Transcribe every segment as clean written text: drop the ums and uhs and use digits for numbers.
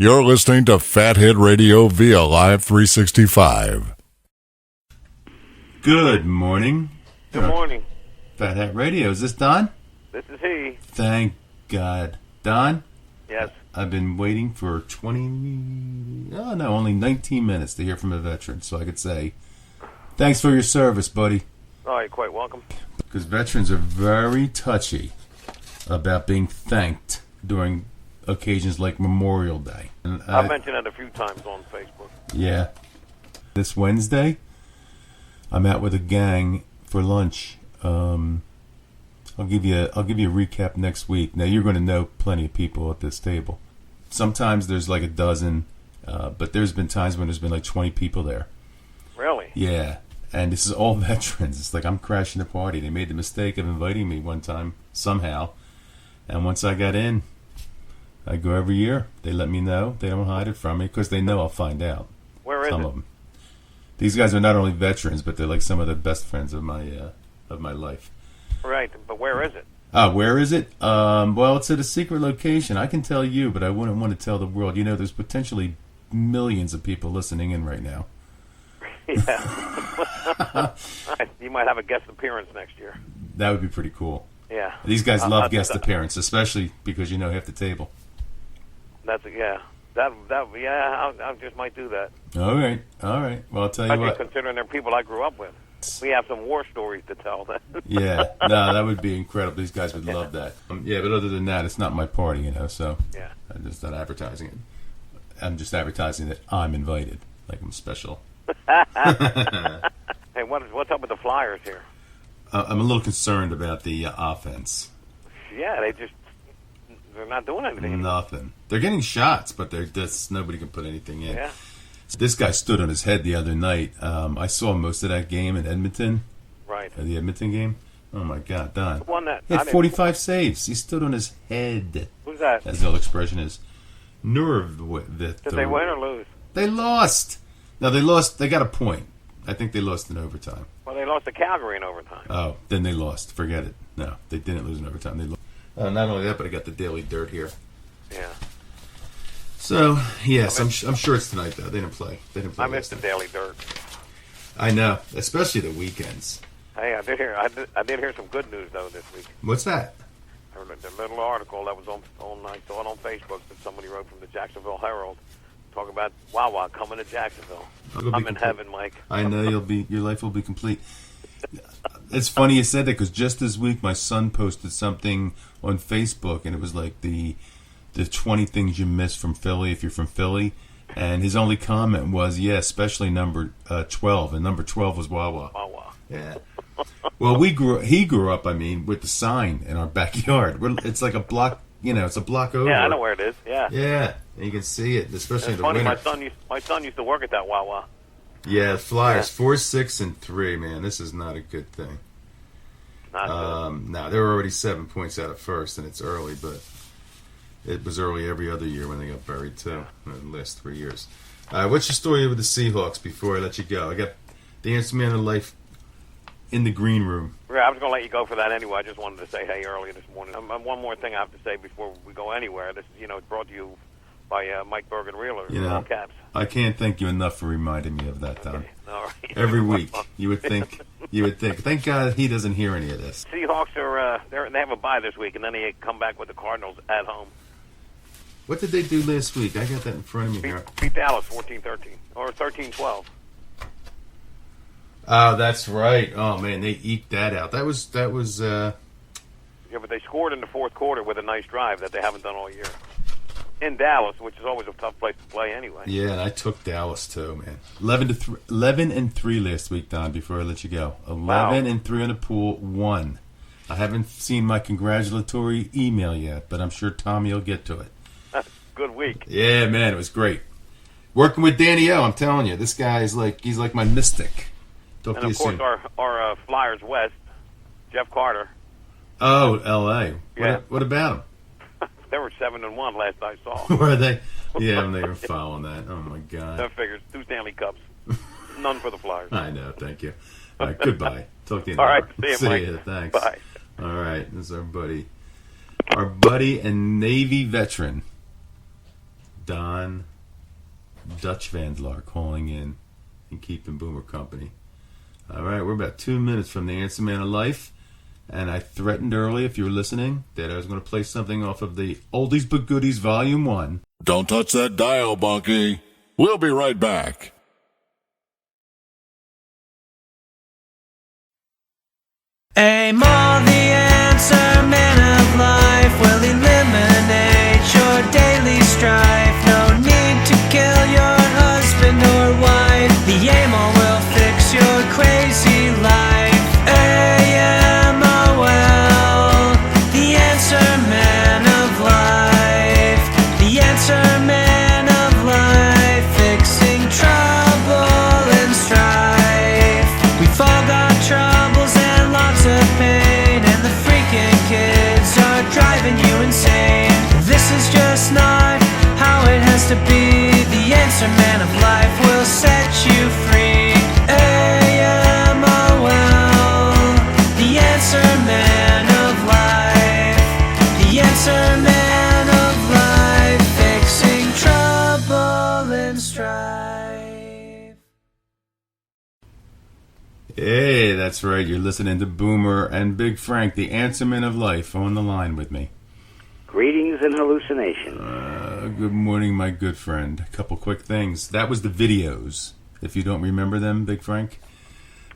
You're listening to Fathead Radio via Live 365. Good morning. Good morning. Fathead Radio. Is this Don? This is he. Thank God. Don? Yes. I've been waiting for only 19 minutes to hear from a veteran, so I could say, thanks for your service, buddy. Oh, you're quite welcome. Because veterans are very touchy about being thanked during occasions like Memorial Day. And I've mentioned it a few times on Facebook. Yeah. This Wednesday, I'm out with a gang for lunch. I'll give you a recap next week. Now you're going to know plenty of people at this table. Sometimes there's like a dozen, but there's been times when there's been like 20 people there. Really? Yeah. And this is all veterans. It's like I'm crashing the party. They made the mistake of inviting me one time somehow, and once I got in, I go every year. They let me know. They don't hide it from me because they know I'll find out. Where is some it? of them. These guys are not only veterans, but they're like some of the best friends of my life. Right, but where is it? Where is it? Well, it's at a secret location. I can tell you, but I wouldn't want to tell the world. You know, there's potentially millions of people listening in right now. Yeah. You might have a guest appearance next year. That would be pretty cool. Yeah. These guys love guest appearance, especially because you know half the table. That's yeah. I just might do that. All right. Well, I'll tell you what. Considering they're people I grew up with, we have some war stories to tell. Yeah, no, that would be incredible. These guys would love that. Yeah, but other than that, it's not my party, you know. So yeah, I'm just not advertising it. I'm just advertising that I'm invited, like I'm special. Hey, what's up with the Flyers here? I'm a little concerned about the offense. Yeah, they're not doing anything. Nothing. They're getting shots, but nobody can put anything in. Yeah. This guy stood on his head the other night. I saw most of that game in Edmonton. Right. The Edmonton game. Oh my God, Don. Won that. He had 45 saves. He stood on his head. Who's that? As the old expression is. Did Did they win or lose? They lost. No, they lost. They got a point. I think they lost in overtime. Well, they lost to Calgary in overtime. Oh, then they lost. Forget it. No, they didn't lose in overtime. They lost. Not only that, but I got the Daily Dirt here. Yeah. So, yes, I'm sure it's tonight, though. They didn't play. I missed the Daily Dirt. I know, especially the weekends. Hey, I did hear some good news, though, this week. What's that? I heard a little article that was I saw it on Facebook that somebody wrote from the Jacksonville Herald, talking about Wawa coming to Jacksonville. I'm in heaven, Mike. I know your life will be complete. It's funny you said that because just this week my son posted something on Facebook and it was like the 20 things you miss from Philly if you're from Philly, and his only comment was, yeah, especially number 12, and number 12 was Wawa. Wawa. Yeah. Well, he grew up, with the sign in our backyard. It's like a block, it's a block over. Yeah, I know where it is. Yeah. Yeah, and you can see it, especially in the funny, winter. My son used to work at that Wawa. Yeah, Flyers 4, 6, and 3. Man, this is not a good thing. Not good. No, they were already 7 points out at first, and it's early, but it was early every other year when they got buried too. In the last 3 years. What's your story with the Seahawks before I let you go? I got the answer man of life in the green room. Yeah, I was going to let you go for that anyway. I just wanted to say hey earlier this morning. One more thing I have to say before we go anywhere. This is, it's brought to you by Mike Bergen Reeler. All caps. I can't thank you enough for reminding me of that, Don. Okay. All right. Every week, you would think. Thank God he doesn't hear any of this. Seahawks are they have a bye this week, and then they come back with the Cardinals at home. What did they do last week? I got that in front of me here. Beat Dallas 14-13 or 13-12. Oh, that's right. Oh man, they eked that out. That was. Yeah, but they scored in the fourth quarter with a nice drive that they haven't done all year. In Dallas, which is always a tough place to play anyway. Yeah, and I took Dallas too, man. 11-3 last week, Don. Before I let you go, 11-3 on the pool. 1. I haven't seen my congratulatory email yet, but I'm sure Tommy will get to it. Good week. Yeah, man, it was great. Working with Danny O, I'm telling you, this guy is he's like my mystic. Talk and to you of course, soon. our Flyers West, Jeff Carter. Oh, L.A. Yeah. What about him? They were 7-1 last I saw. Were they? Yeah, they were following that. Oh my God. That figures 2 Stanley Cups. None for the Flyers. I know. Thank you. All right. Goodbye. Talk to you. All right. See you, Mike. you. Thanks. Bye. All right. This is our buddy and Navy veteran, Don Dutch Vandlar calling in and keeping Boomer company. All right, we're about 2 minutes from the Answer Man of Life. And I threatened earlier, if you were listening, that I was going to play something off of the Oldies But Goodies Volume 1. Don't touch that dial, Bunky. We'll be right back. Amol, the answer man of life, will eliminate your daily strife. No need to kill your husband or wife. The Amol will fix your crazy life. AMOL, the answer man of life. The answer man of life, fixing trouble and strife. We've all got troubles and lots of pain, and the freaking kids are driving you insane. This is just not how it has to be. The answer man of life will set you free. AMOL, the answer man of life. The answer man of life, fixing trouble and strife. Hey, that's right. You're listening to Boomer and Big Frank, the Answer Man of Life, on the line with me. Greetings and hallucinations. Good morning, my good friend. A couple quick things. That was the videos. If you don't remember them, Big Frank.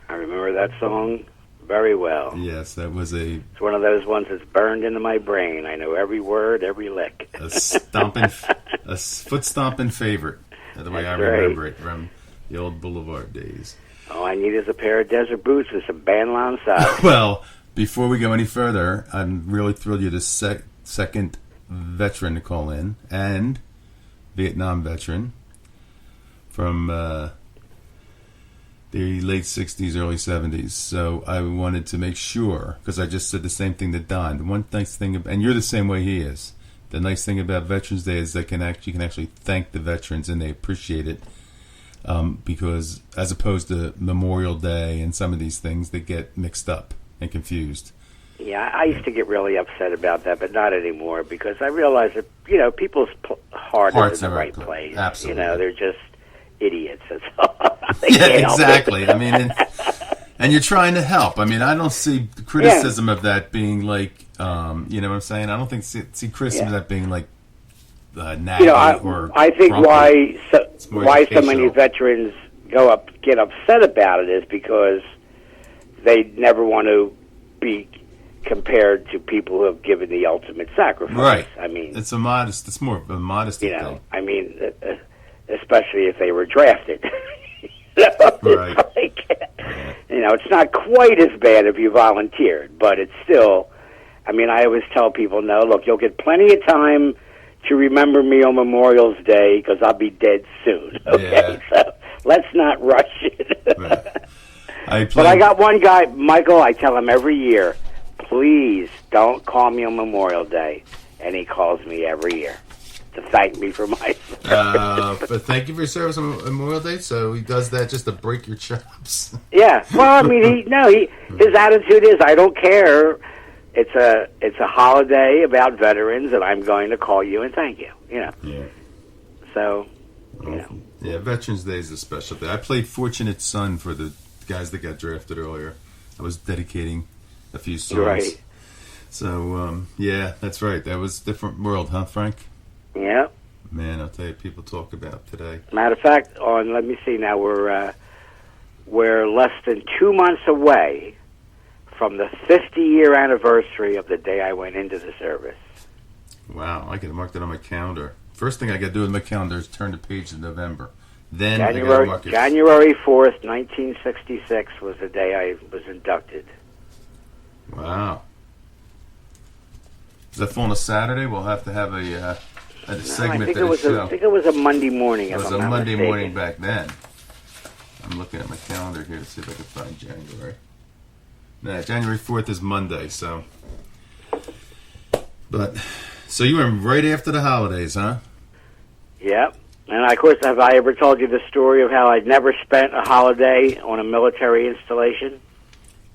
I remember that song very well. Yes, that was a It's one of those ones that's burned into my brain. I know every word, every lick. a foot stomping favorite. The way That's I remember it from the old Boulevard days. All I need is a pair of desert boots and some bandolon socks. Well, before we go any further, I'm really thrilled you're the second veteran to call in, and Vietnam veteran from the late 60s, early 70s. So I wanted to make sure, because I just said the same thing to Don. The one nice thing, and you're the same way he is, the nice thing about Veterans Day is you can actually thank the veterans, and they appreciate it. Because as opposed to Memorial Day and some of these things, they get mixed up and confused. Yeah, I used to get really upset about that, but not anymore, because I realize that, people's hearts in the right place. Absolutely. They're just idiots. That's all. Yeah, exactly. I mean, and you're trying to help. I mean, I don't see criticism of that being like, you know what I'm saying? I don't think see criticism of that being like naggy or I think grumpy. why so many veterans get upset about it is because they never want to be compared to people who have given the ultimate sacrifice. Right. I mean, it's more of a modesty thing. I mean, especially if they were drafted. Right. It's like, it's not quite as bad if you volunteered, but it's still, I mean, I always tell people, no, look, you'll get plenty of time to remember me on Memorial Day because I'll be dead soon. Okay, so let's not rush it. Right. But I got one guy, Michael, I tell him every year, please don't call me on Memorial Day. And he calls me every year to thank me for my service. But thank you for your service on Memorial Day. So he does that just to break your chops. Yeah. Well, I mean, his attitude is, I don't care. It's a holiday about veterans, and I'm going to call you and thank you. Yeah. So, Yeah, Veterans Day is a special day. I played Fortunate Son for the guys that got drafted earlier. I was dedicating a few songs. Right. So, yeah, that's right. That was a different world, huh, Frank? Yeah. Man, I'll tell you, people talk about today. Matter of fact, let me see now, we're less than 2 months away from the 50-year anniversary of the day I went into the service. Wow, I got to mark that on my calendar. First thing I got to do with my calendar is turn the page to November. Then January 4th, 1966 was the day I was inducted. Wow. Does that fall on a Saturday? We'll have to have a segment I think it was a Monday morning. It was a Monday morning back then. I'm looking at my calendar here to see if I can find January. Nah, January 4th is Monday, so you went right after the holidays, huh? Yep. And of course, have I ever told you the story of how I'd never spent a holiday on a military installation?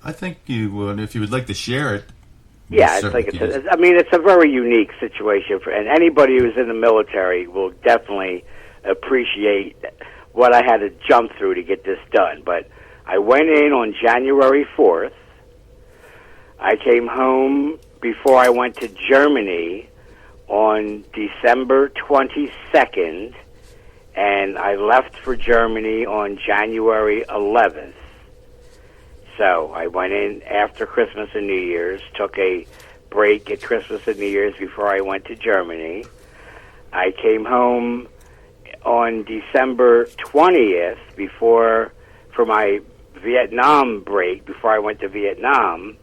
I think you would, if you would like to share it. Yeah, You it's like certainly it's. I mean, it's a very unique situation and anybody who's in the military will definitely appreciate what I had to jump through to get this done. But I went in on January 4th. I came home before I went to Germany on December 22nd, and I left for Germany on January 11th. So I went in after Christmas and New Year's, took a break at Christmas and New Year's before I went to Germany. I came home on December 20th for my Vietnam break before I went to Vietnam,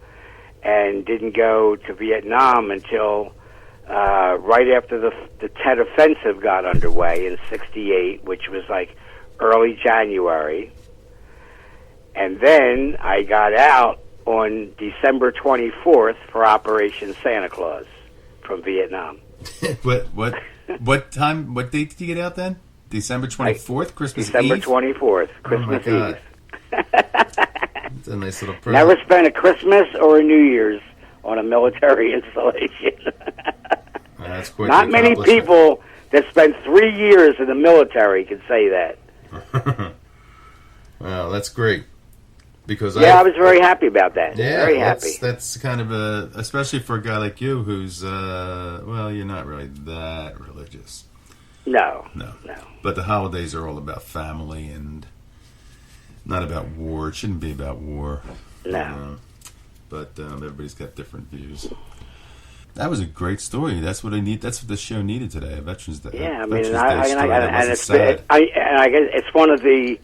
and didn't go to Vietnam until right after the Tet Offensive got underway in '68, which was like early January. And then I got out on December 24th for Operation Santa Claus from Vietnam. What time? What date did you get out then? December 24th, Christmas December Eve. 24th, Christmas Eve. It's a nice little present. Never spent a Christmas or a New Year's on a military installation. That's quite Not the many accomplishment. people that spent 3 years in the military can say that. Wow, that's great. Because I was very happy about that. Yeah, very happy. That's kind of especially for a guy like you who's, well, you're not really that religious. No. But the holidays are all about family and not about war. It shouldn't be about war. No. But everybody's got different views. That was a great story. That's what I need. That's what the show needed today. A Veterans Day. Yeah, I Veterans mean, Day story that wasn't it's sad. I guess it's one of the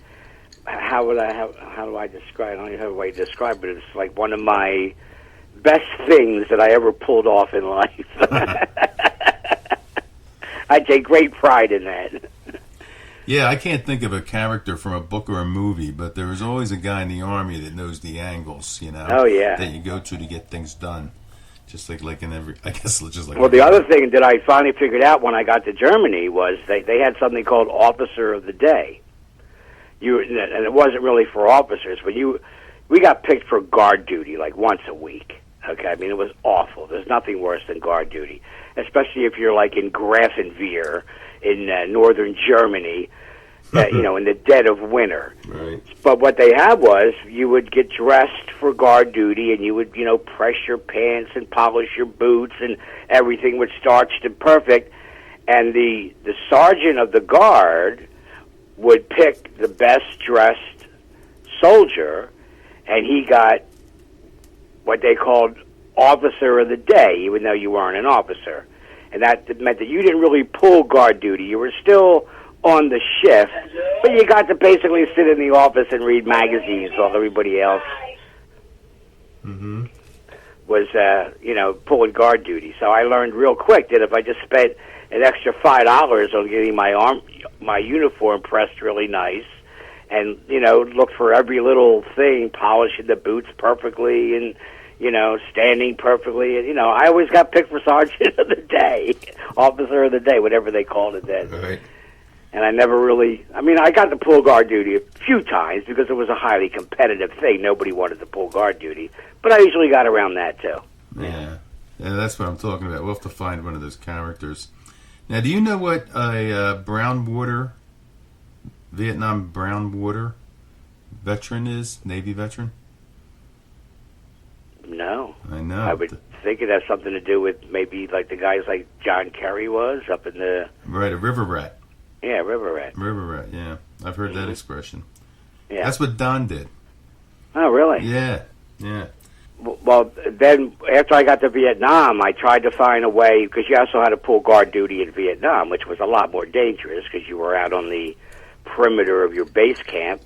how do I describe? I don't even have a way to describe it. It's like one of my best things that I ever pulled off in life. I take great pride in that. Yeah, I can't think of a character from a book or a movie, but there is always a guy in the Army that knows the angles, you know. Oh, yeah. That you go to get things done. Just like in every, I guess, just like. Well, the other thing that I finally figured out when I got to Germany was they had something called Officer of the Day. And it wasn't really for officers, but we got picked for guard duty like once a week. Okay, I mean it was awful. There's nothing worse than guard duty, especially if you're like in Grafenwehr in northern Germany, in the dead of winter. Right. But what they had was you would get dressed for guard duty, and you would press your pants and polish your boots, and everything was starched and perfect. And the sergeant of the guard would pick the best dressed soldier, and he got what they called Officer of the Day, even though you weren't an officer. And that meant that you didn't really pull guard duty. You were still on the shift, but you got to basically sit in the office and read magazines while everybody else was, pulling guard duty. So I learned real quick that if I just spent an extra $5 on getting my uniform pressed really nice, and look for every little thing, polishing the boots perfectly, and standing perfectly, and I always got picked for Sergeant of the Day, Officer of the Day, whatever they called it then. Right. And I never really, I got to pull guard duty a few times because it was a highly competitive thing. Nobody wanted to pull guard duty, but I usually got around that too. Yeah, that's what I'm talking about. We'll have to find one of those characters. Now, do you know what a Vietnam brown water veteran is? Navy veteran? No. I know. I would think it has something to do with maybe like the guys like John Kerry was up in the... Right, a river rat. Yeah, river rat. River rat, yeah. I've heard that expression. Yeah. That's what Don did. Oh, really? Yeah. Well, then after I got to Vietnam, I tried to find a way, because you also had to pull guard duty in Vietnam, which was a lot more dangerous because you were out on the perimeter of your base camp,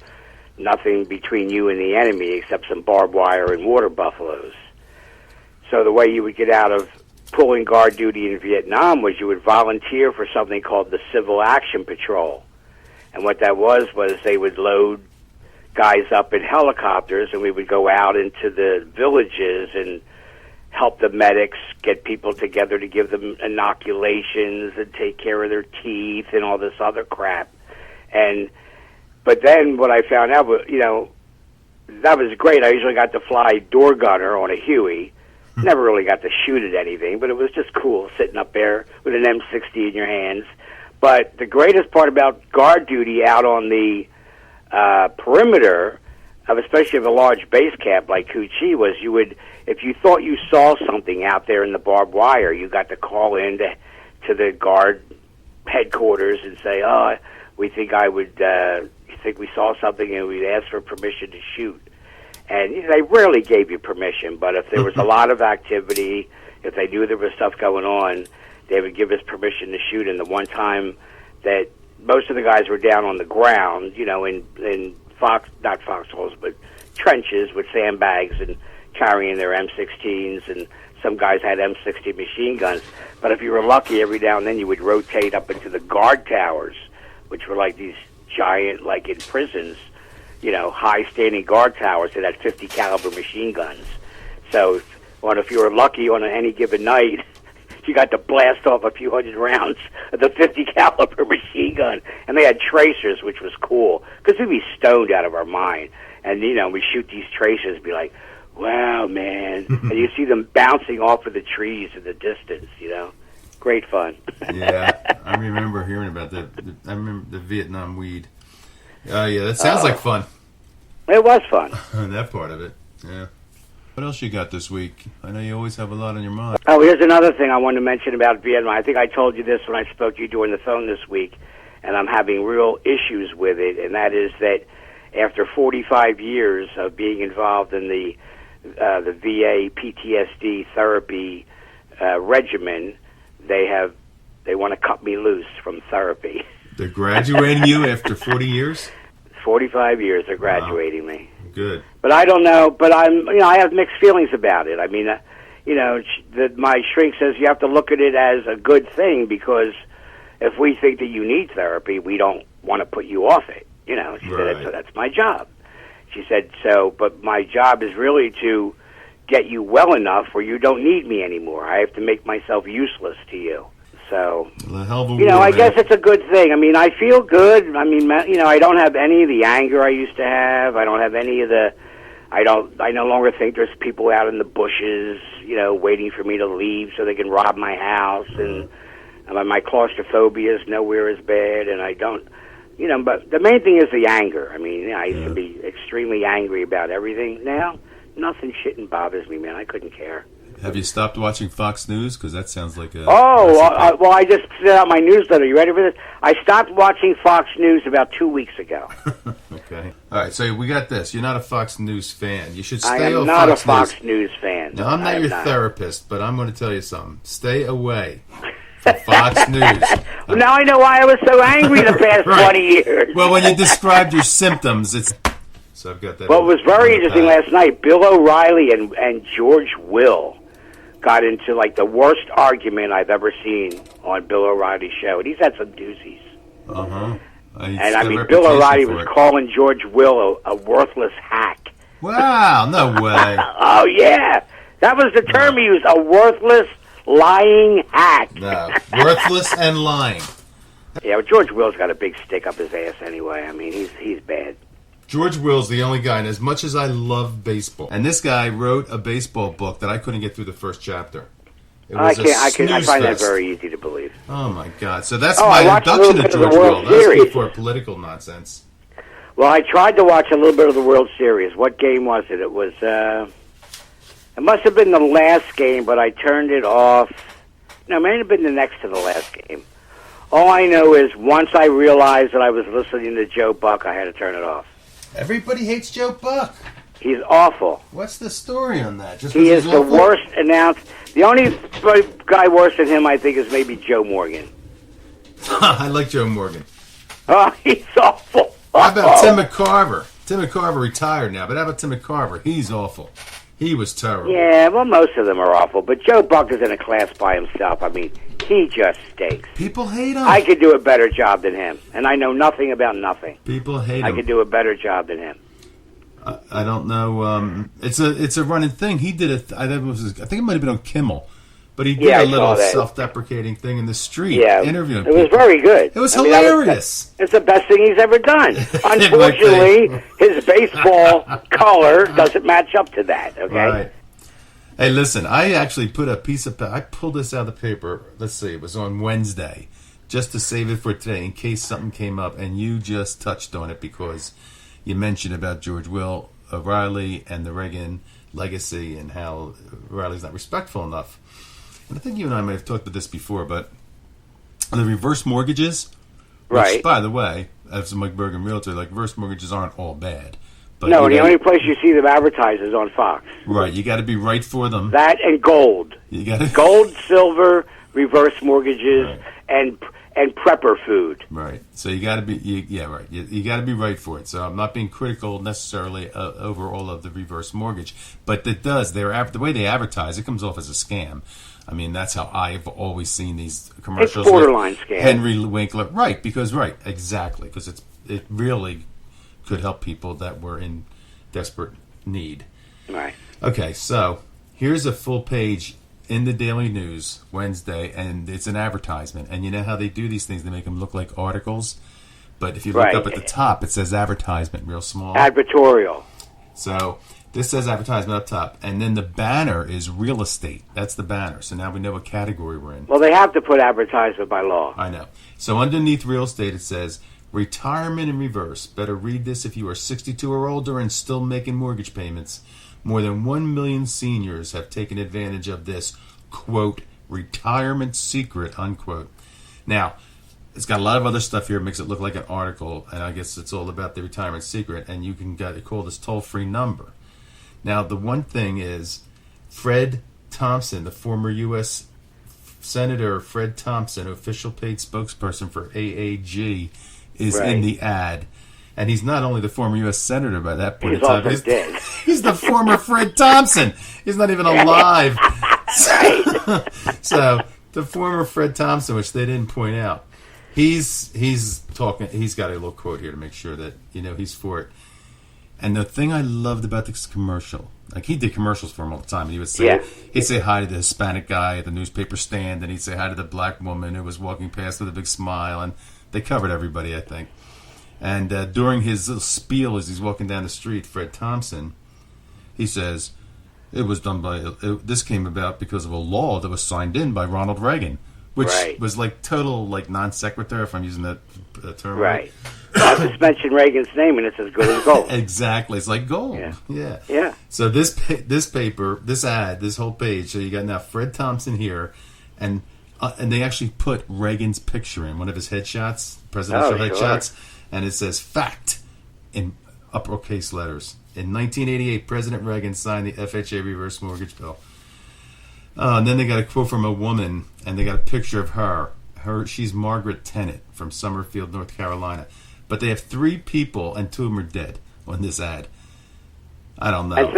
nothing between you and the enemy except some barbed wire and water buffaloes. So the way you would get out of pulling guard duty in Vietnam was you would volunteer for something called the Civil Action Patrol. And what that was they would load guys up in helicopters, and we would go out into the villages and help the medics get people together to give them inoculations and take care of their teeth and all this other crap. But then what I found out was, that was great. I usually got to fly door gunner on a Huey, Never really got to shoot at anything, but it was just cool sitting up there with an M60 in your hands. But the greatest part about guard duty out on the perimeter of especially of a large base camp like Coochie was if you thought you saw something out there in the barbed wire, you got to call in to the guard headquarters and say, "Oh, we think we saw something," and we'd ask for permission to shoot. And they rarely gave you permission, but if there was a lot of activity, if they knew there was stuff going on, they would give us permission to shoot. And the one time that most of the guys were down on the ground, in not foxholes, but trenches with sandbags and carrying their M16s, and some guys had M60 machine guns. But if you were lucky, every now and then you would rotate up into the guard towers, which were like these giant, like in prisons, high-standing guard towers that had 50 caliber machine guns. So, if you were lucky on any given night, you got to blast off a few hundred rounds of the 50 caliber machine gun. And they had tracers, which was cool, because we'd be stoned out of our mind. And, we shoot these tracers and be like, wow, man. And you see them bouncing off of the trees in the distance, Great fun. Yeah, I remember hearing about that. I remember the Vietnam weed. Yeah, that sounds like fun. It was fun. That part of it, yeah. What else you got this week? I know you always have a lot on your mind. Oh, here's another thing I wanted to mention about Vietnam. I think I told you this when I spoke to you during the phone this week, and I'm having real issues with it, and that is that after 45 years of being involved in the VA PTSD therapy regimen, they want to cut me loose from therapy. They're graduating you after 40 years? 45 years they're graduating me. Good. But I don't know, but I have mixed feelings about it. I mean, my shrink says you have to look at it as a good thing, because if we think that you need therapy, we don't want to put you off it. She said, that's my job. She said, but my job is really to get you well enough where you don't need me anymore. I have to make myself useless to you. So, I guess it's a good thing. I mean, I feel good. I mean, I don't have any of the anger I used to have. I don't have any of I no longer think there's people out in the bushes, waiting for me to leave so they can rob my house. And my claustrophobia is nowhere as bad. And I don't, but the main thing is the anger. I mean, I used to be extremely angry about everything. Now, nothing shitting bothers me, man. I couldn't care. Have you stopped watching Fox News? Because that sounds like a... well, I just sent out my newsletter. You ready for this? I stopped watching Fox News about 2 weeks ago. Okay. All right, so we got this. You're not a Fox News fan. You should stay off Fox News. I am not a Fox News fan. Now, I'm not your therapist, but I'm going to tell you something. Stay away from Fox News. Well, now I know why I was so angry the past 20 years. Well, when you described your symptoms, it's... So I've got that. Well, it was very interesting last night. Bill O'Reilly and George Will got into like the worst argument I've ever seen on Bill O'Reilly's show, and he's had some doozies. And Bill O'Reilly was calling George Will a worthless hack. Wow, no way. Oh yeah, that was the term he used: a worthless, lying hack. No, worthless and lying. Yeah, well, George Will's got a big stick up his ass anyway. I mean, he's bad. George Will's the only guy, and as much as I love baseball, and this guy wrote a baseball book that I couldn't get through the first chapter. I find that very easy to believe. Oh my God! So that's my introduction to George Will. That's before political nonsense. Well, I tried to watch a little bit of the World Series. What game was it? It was. It must have been the last game, but I turned it off. No, it may have been the next to the last game. All I know is once I realized that I was listening to Joe Buck, I had to turn it off. Everybody hates Joe Buck. He's awful. What's the story on that? He is the worst announced. The only guy worse than him, I think, is maybe Joe Morgan. I like Joe Morgan. Oh, he's awful. How about Tim McCarver? Tim McCarver retired now, but how about Tim McCarver? He's awful. He was terrible. Yeah, well, most of them are awful, but Joe Buck is in a class by himself. I mean, he just stinks. People hate him. I could do a better job than him, and I know nothing about nothing. People hate him. I could do a better job than him. I don't know. It's a running thing. He did it. I think it might have been on Kimmel, but he did a little self-deprecating thing in the street, interviewing people. It was very good. It was hilarious. It's the best thing he's ever done. Unfortunately, his baseball color doesn't match up to that. Okay. Right. Hey, listen, I actually put a piece of... I pulled this out of the paper. Let's see, it was on Wednesday, just to save it for today in case something came up, and you just touched on it because you mentioned about George Will O'Reilly and the Reagan legacy and how O'Reilly's not respectful enough. And I think you and I might have talked about this before, but the reverse mortgages, Right. which, by the way, as a Mike Bergen realtor, like reverse mortgages aren't all bad. But No, you the gotta- only place you see them advertised is on Fox. Right, you got to be right for them. That and gold. You got to Gold, silver, reverse mortgages, Right. and prepper food. Right. So you got to be, right. You got to be right for it. So I'm not being critical necessarily over all of the reverse mortgage, but it does. The way they advertise, it comes off as a scam. I mean, that's how I've always seen these commercials. It's borderline scam. Henry Winkler, right? Exactly, because it really could help people that were in desperate need. Right. Okay, so here's a full page in the Daily News Wednesday, and it's an advertisement. And you know how they do these things? They make them look like articles. But if you look Right. up at the top, it says advertisement, real small. Advertorial. So this says advertisement up top. And then the banner is real estate. That's the banner. So now we know what category we're in. Well, they have to put advertisement by law. I know. So underneath real estate, it says retirement in reverse. Better read this if you are 62 or older and still making mortgage payments. More than 1 million seniors have taken advantage of this, quote, retirement secret, unquote. Now, it's got a lot of other stuff here. It makes it look like an article, and I guess it's all about the retirement secret, and you can call this toll-free number. Now, the one thing is Fred Thompson, the former U.S. Senator Fred Thompson, official paid spokesperson for AAG, is Right. in the ad. And he's not only the former U.S. Senator by that point He's in time. also dead. He's the former Fred Thompson. He's not even alive. So the former Fred Thompson, which they didn't point out, he's talking. He's got a little quote here to make sure that he's for it. And the thing I loved about this commercial, like he did commercials for him all the time. He would say he'd say hi to the Hispanic guy at the newspaper stand, and he'd say hi to the black woman who was walking past with a big smile, and they covered everybody, I think. And during his little spiel as he's walking down the street, Fred Thompson, he says, it was done this came about because of a law that was signed in by Ronald Reagan, which was like total non sequitur, if I'm using that term right. I'll just mention Reagan's name and it's as good as gold. Exactly. It's like gold. Yeah. So this paper, this ad, this whole page, so you got now Fred Thompson here, and they actually put Reagan's picture in one of his headshots, presidential headshots. And it says, fact, in uppercase letters. In 1988, President Reagan signed the FHA reverse mortgage bill. And then they got a quote from a woman, and they got a picture of her. She's Margaret Tennant from Summerfield, North Carolina. But they have 3 people, and 2 of them are dead on this ad. I don't know. And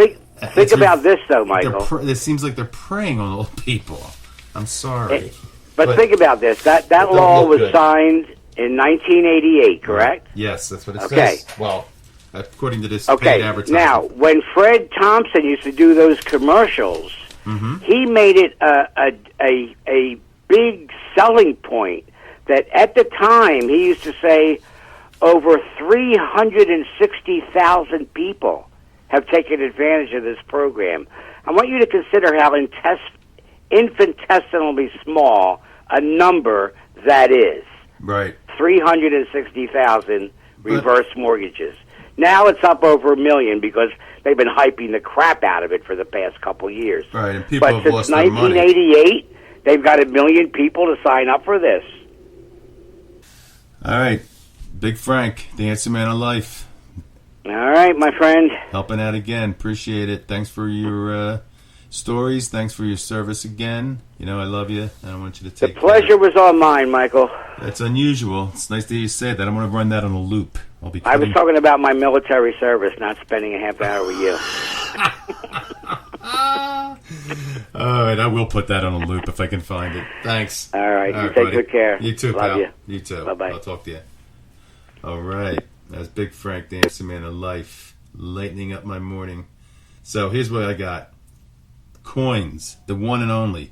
think about this, though, Michael. It seems like they're preying on old people. I'm sorry. But think about this. That law was signed in 1988, correct? Yes, that's what it says. Well, according to this paid advertisement. Now, when Fred Thompson used to do those commercials, he made it a big selling point that at the time he used to say over 360,000 people have taken advantage of this program. I want you to consider how infinitesimally small a number that is. Right. 360,000 reverse mortgages. Now it's up over 1 million because they've been hyping the crap out of it for the past couple years. Right, and people have lost their money. But since 1988, they've got 1 million people to sign up for this. All right. Big Frank, the answer man of life. All right, my friend. Helping out again. Appreciate it. Thanks for your stories. Thanks for your service again. I love you. I don't want you to take the pleasure was all mine, Michael. That's unusual. It's nice to hear you say that. I'm going to run that on a loop. I was talking about my military service, not spending a half hour with you. All right, I will put that on a loop if I can find it. Thanks. All right, you take good care. You too, Love pal. you. You too. Bye-bye. I'll talk to you. All right, that's Big Frank, the answer man of life, lightening up my morning. So here's what I got. Coins, the one and only,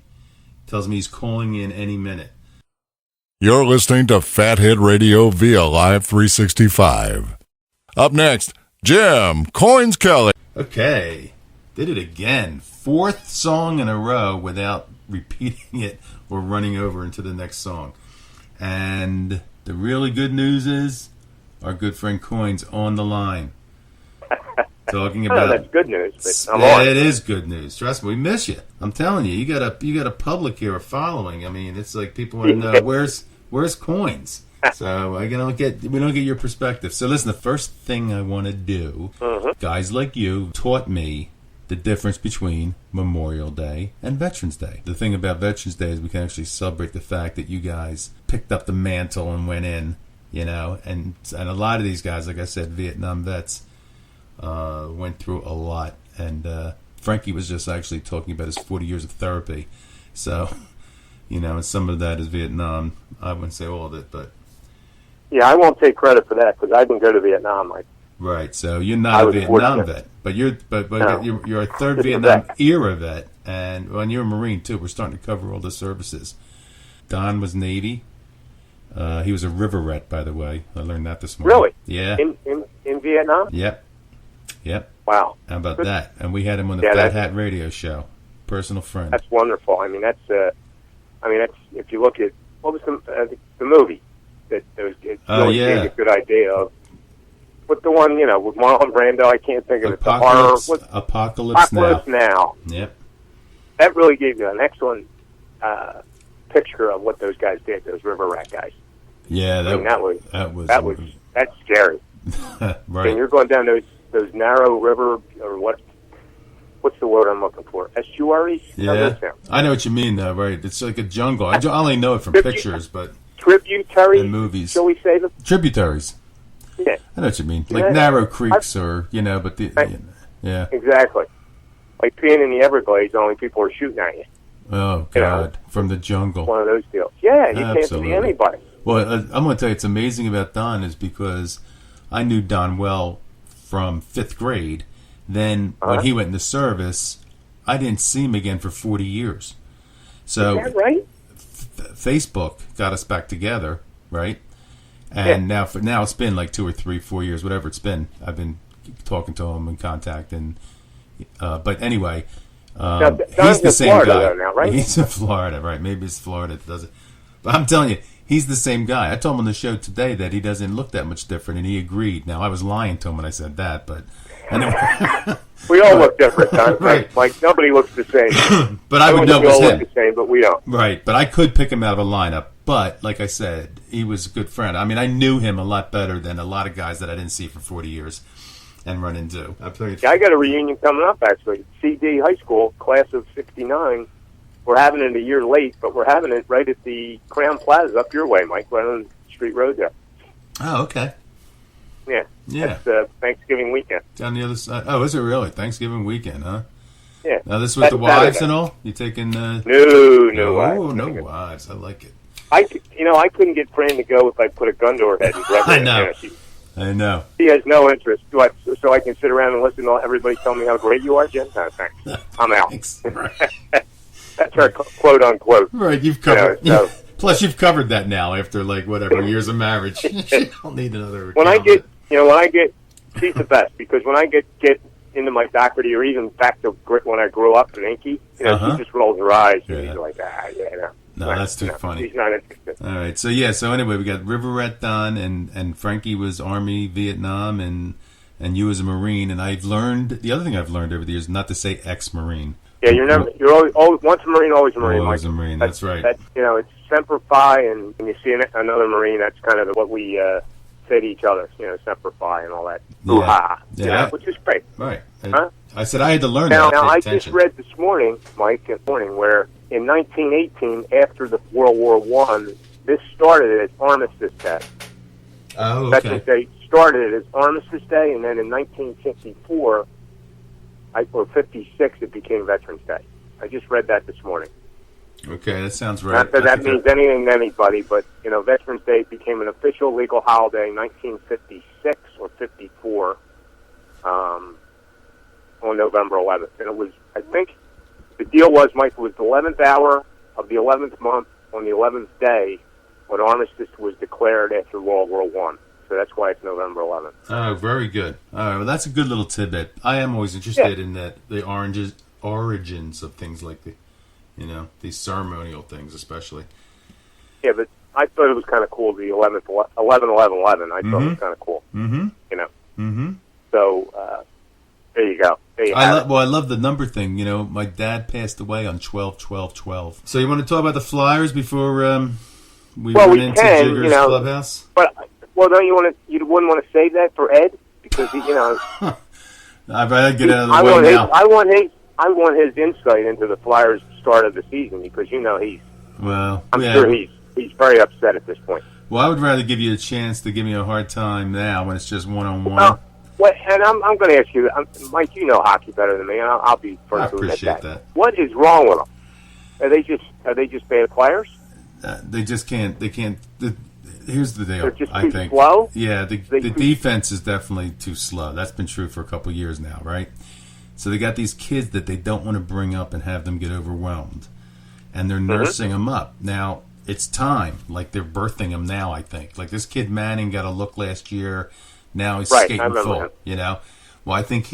tells me he's calling in any minute. You're listening to Fathead Radio via Live 365. Up next, Jim Coins Kelly. Okay, Did it again. 4th song in a row without repeating it or running over into the next song. And the really good news is our good friend Coins on the line. Talking about that's good news. But I'm on. it is good news. Trust me, we miss you. I'm telling you, you got a public here, a following. I mean, it's like people want to know where's Coins. So we don't get your perspective. So listen, the first thing I want to do, guys like you taught me the difference between Memorial Day and Veterans Day. The thing about Veterans Day is we can actually celebrate the fact that you guys picked up the mantle and went in, and a lot of these guys, like I said, Vietnam vets, went through a lot. And Frankie was just actually talking about his 40 years of therapy. So, and some of that is Vietnam. I wouldn't say all of it, but... Yeah, I won't take credit for that because I didn't go to Vietnam. Right, so you're not a Vietnam vet, but you're a third Vietnam era vet, and when you're a Marine too, we're starting to cover all the services. Don was Navy. He was a river vet, by the way. I learned that this morning. Really? Yeah. In Vietnam? Yep. Wow. How about that? And we had him on the Fat Hat Radio Show. Personal friend. That's wonderful. I mean, that's if you look at what was the movie that it gave a good idea of. What the one, with Marlon Brando, I can't think of it. The horror. Apocalypse Now. Yep. That really gave you an excellent picture of what those guys did, those river rat guys. Yeah, that's scary. Right. And you're going down those narrow river, or what's the word I'm looking for? Estuaries? Yeah. I know what you mean, though, right? It's like a jungle. I only know it from pictures, but... Tributaries? In movies. Shall we say them? Tributaries. Yeah. I know what you mean. Like narrow creeks but yeah. Exactly. Like being in the Everglades, only people are shooting at you. Oh, God. From the jungle. One of those deals. Yeah, you can't see anybody. Well, I'm going to tell you, it's amazing about Don is because I knew Don well from 5th grade. Then when he went into service, I didn't see him again for 40 years. So is that right? Facebook got us back together, right? And now it's been like 2 or 3, 4 years, whatever it's been. I've been talking to him in contact, and but anyway, he's the same Florida, guy. though, now, right? He's in Florida, right? Maybe it's Florida that does it, but I'm telling you, he's the same guy. I told him on the show today that he doesn't look that much different, and he agreed. Now I was lying to him when I said that, but anyway. We all look different, Don. Right? Like nobody looks the same. But I would know it was him. Look the same, but we don't. Right, but I could pick him out of a lineup. But, like I said, he was a good friend. I mean, I knew him a lot better than a lot of guys that I didn't see for 40 years and run into. I got a reunion coming up, actually. CD High School, class of 69. We're having it a year late, but we're having it right at the Crown Plaza up your way, Mike, right on Street Road there. Oh, okay. Yeah. Yeah. That's Thanksgiving weekend. Down the other side. Oh, is it really? Thanksgiving weekend, huh? Yeah. Now, this with the wives and all? You taking... No wives. No wives. I like it. I couldn't get Fran to go if I put a gun to her head and grabbed her. I know. She has no interest. So I can sit around and listen to everybody tell me how great you are, Jim? No, thanks. I'm out. Thanks. That's her quote unquote. Right, you've covered. Plus, you've covered that now after years of marriage. You don't need another. When I get, she's the best because when I get into my faculty or even back to when I grew up in Inky, she just rolls her eyes and she's like, No, that's too funny. He's not interested. All right, so anyway, we got River Rat Don, and Frankie was Army, Vietnam, and you as a Marine. And the other thing I've learned over the years, not to say ex-Marine. Yeah, you're always once a Marine, always a Marine. Always a Marine. That's right. It's Semper Fi, and when you see another Marine, that's kind of what we say to each other. Semper Fi and all that. Yeah. Which is great. Right. Huh? I said I had to learn that. Now, I just read this morning, Mike, where in 1918, after the World War I, this started as Armistice Day. Oh, okay. Veterans Day started as Armistice Day, and then in 1954 or 56, it became Veterans Day. I just read that this morning. Okay, that sounds right. Not that that means anything to anybody, but Veterans Day became an official legal holiday in 1956 or 54 on November 11th, and it was, I think. The deal was, Mike, it was the 11th hour of the 11th month on the 11th day when armistice was declared after World War I. so that's why it's November 11th. Oh, very good. All right, well, that's a good little tidbit. I am always interested in the origins of things like these ceremonial things, especially. Yeah, but I thought it was kind of cool, the 11, 11. I thought it was kind of cool. Mm-hmm. You know. Mm-hmm. So, there you go. There you I love the number thing. You know, my dad passed away on 12/12/12. So you want to talk about the Flyers before we went into Jigger's clubhouse? But don't you want to? You wouldn't want to save that for Ed because I'd rather get out of the way now. I want his insight into the Flyers' start of the season because I'm sure he's very upset at this point. Well, I would rather give you a chance to give me a hard time now when it's just one-on-one. And I'm going to ask you, Mike. You know hockey better than me, and I'll be first to admit that. What is wrong with them? Are they just bad players? They just can't. They can't. Here's the deal. They're just I too think. slow. Yeah, the defense is definitely too slow. That's been true for a couple of years now, right? So they got these kids that they don't want to bring up and have them get overwhelmed, and they're nursing them up. Now it's time. Like they're birthing them now. I think. Like this kid Manning got a look last year. Now he's skating full. That. You know. Well, I think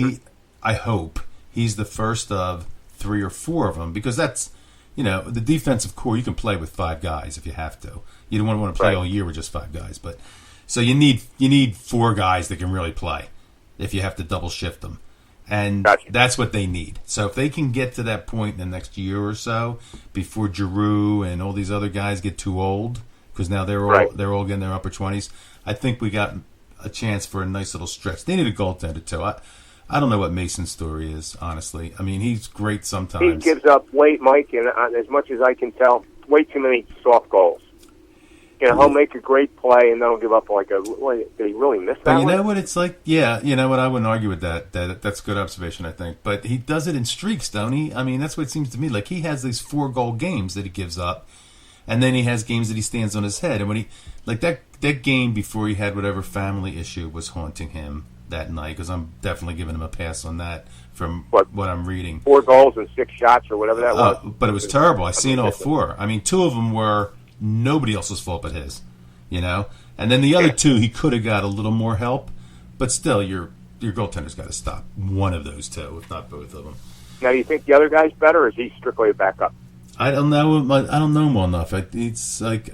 I hope he's the first of 3 or 4 of them because that's. You know, the defensive core, you can play with 5 guys if you have to. You don't want to play all year with just 5 guys. But so you need 4 guys that can really play if you have to double shift them. And that's what they need. So if they can get to that point in the next year or so before Giroux and all these other guys get too old, because now they're all getting their upper 20s, I think we got a chance for a nice little stretch. They need a goaltender too. I don't know what Mason's story is, honestly. I mean, he's great sometimes. He gives up late, Mike, and as much as I can tell, way too many soft goals. You know, he'll make a great play, and then he'll give up did he really miss that But you one? know what it's like? Yeah, you know what? I wouldn't argue with that. That's a good observation, I think. But he does it in streaks, don't he? I mean, that's what it seems to me. Like, he has these 4-goal games that he gives up, and then he has games that he stands on his head. And when he, like that game before he had whatever family issue was haunting him that night, because I'm definitely giving him a pass on that from what I'm reading. 4 goals and 6 shots or whatever that was. But it was terrible. I seen all 4. I mean, 2 of them were nobody else's fault but his, you know? And then the other 2, he could have got a little more help, but still, your goaltender's got to stop one of those 2, if not both of them. Now, do you think the other guy's better, or is he strictly a backup? I don't know. I don't know him well enough. It's like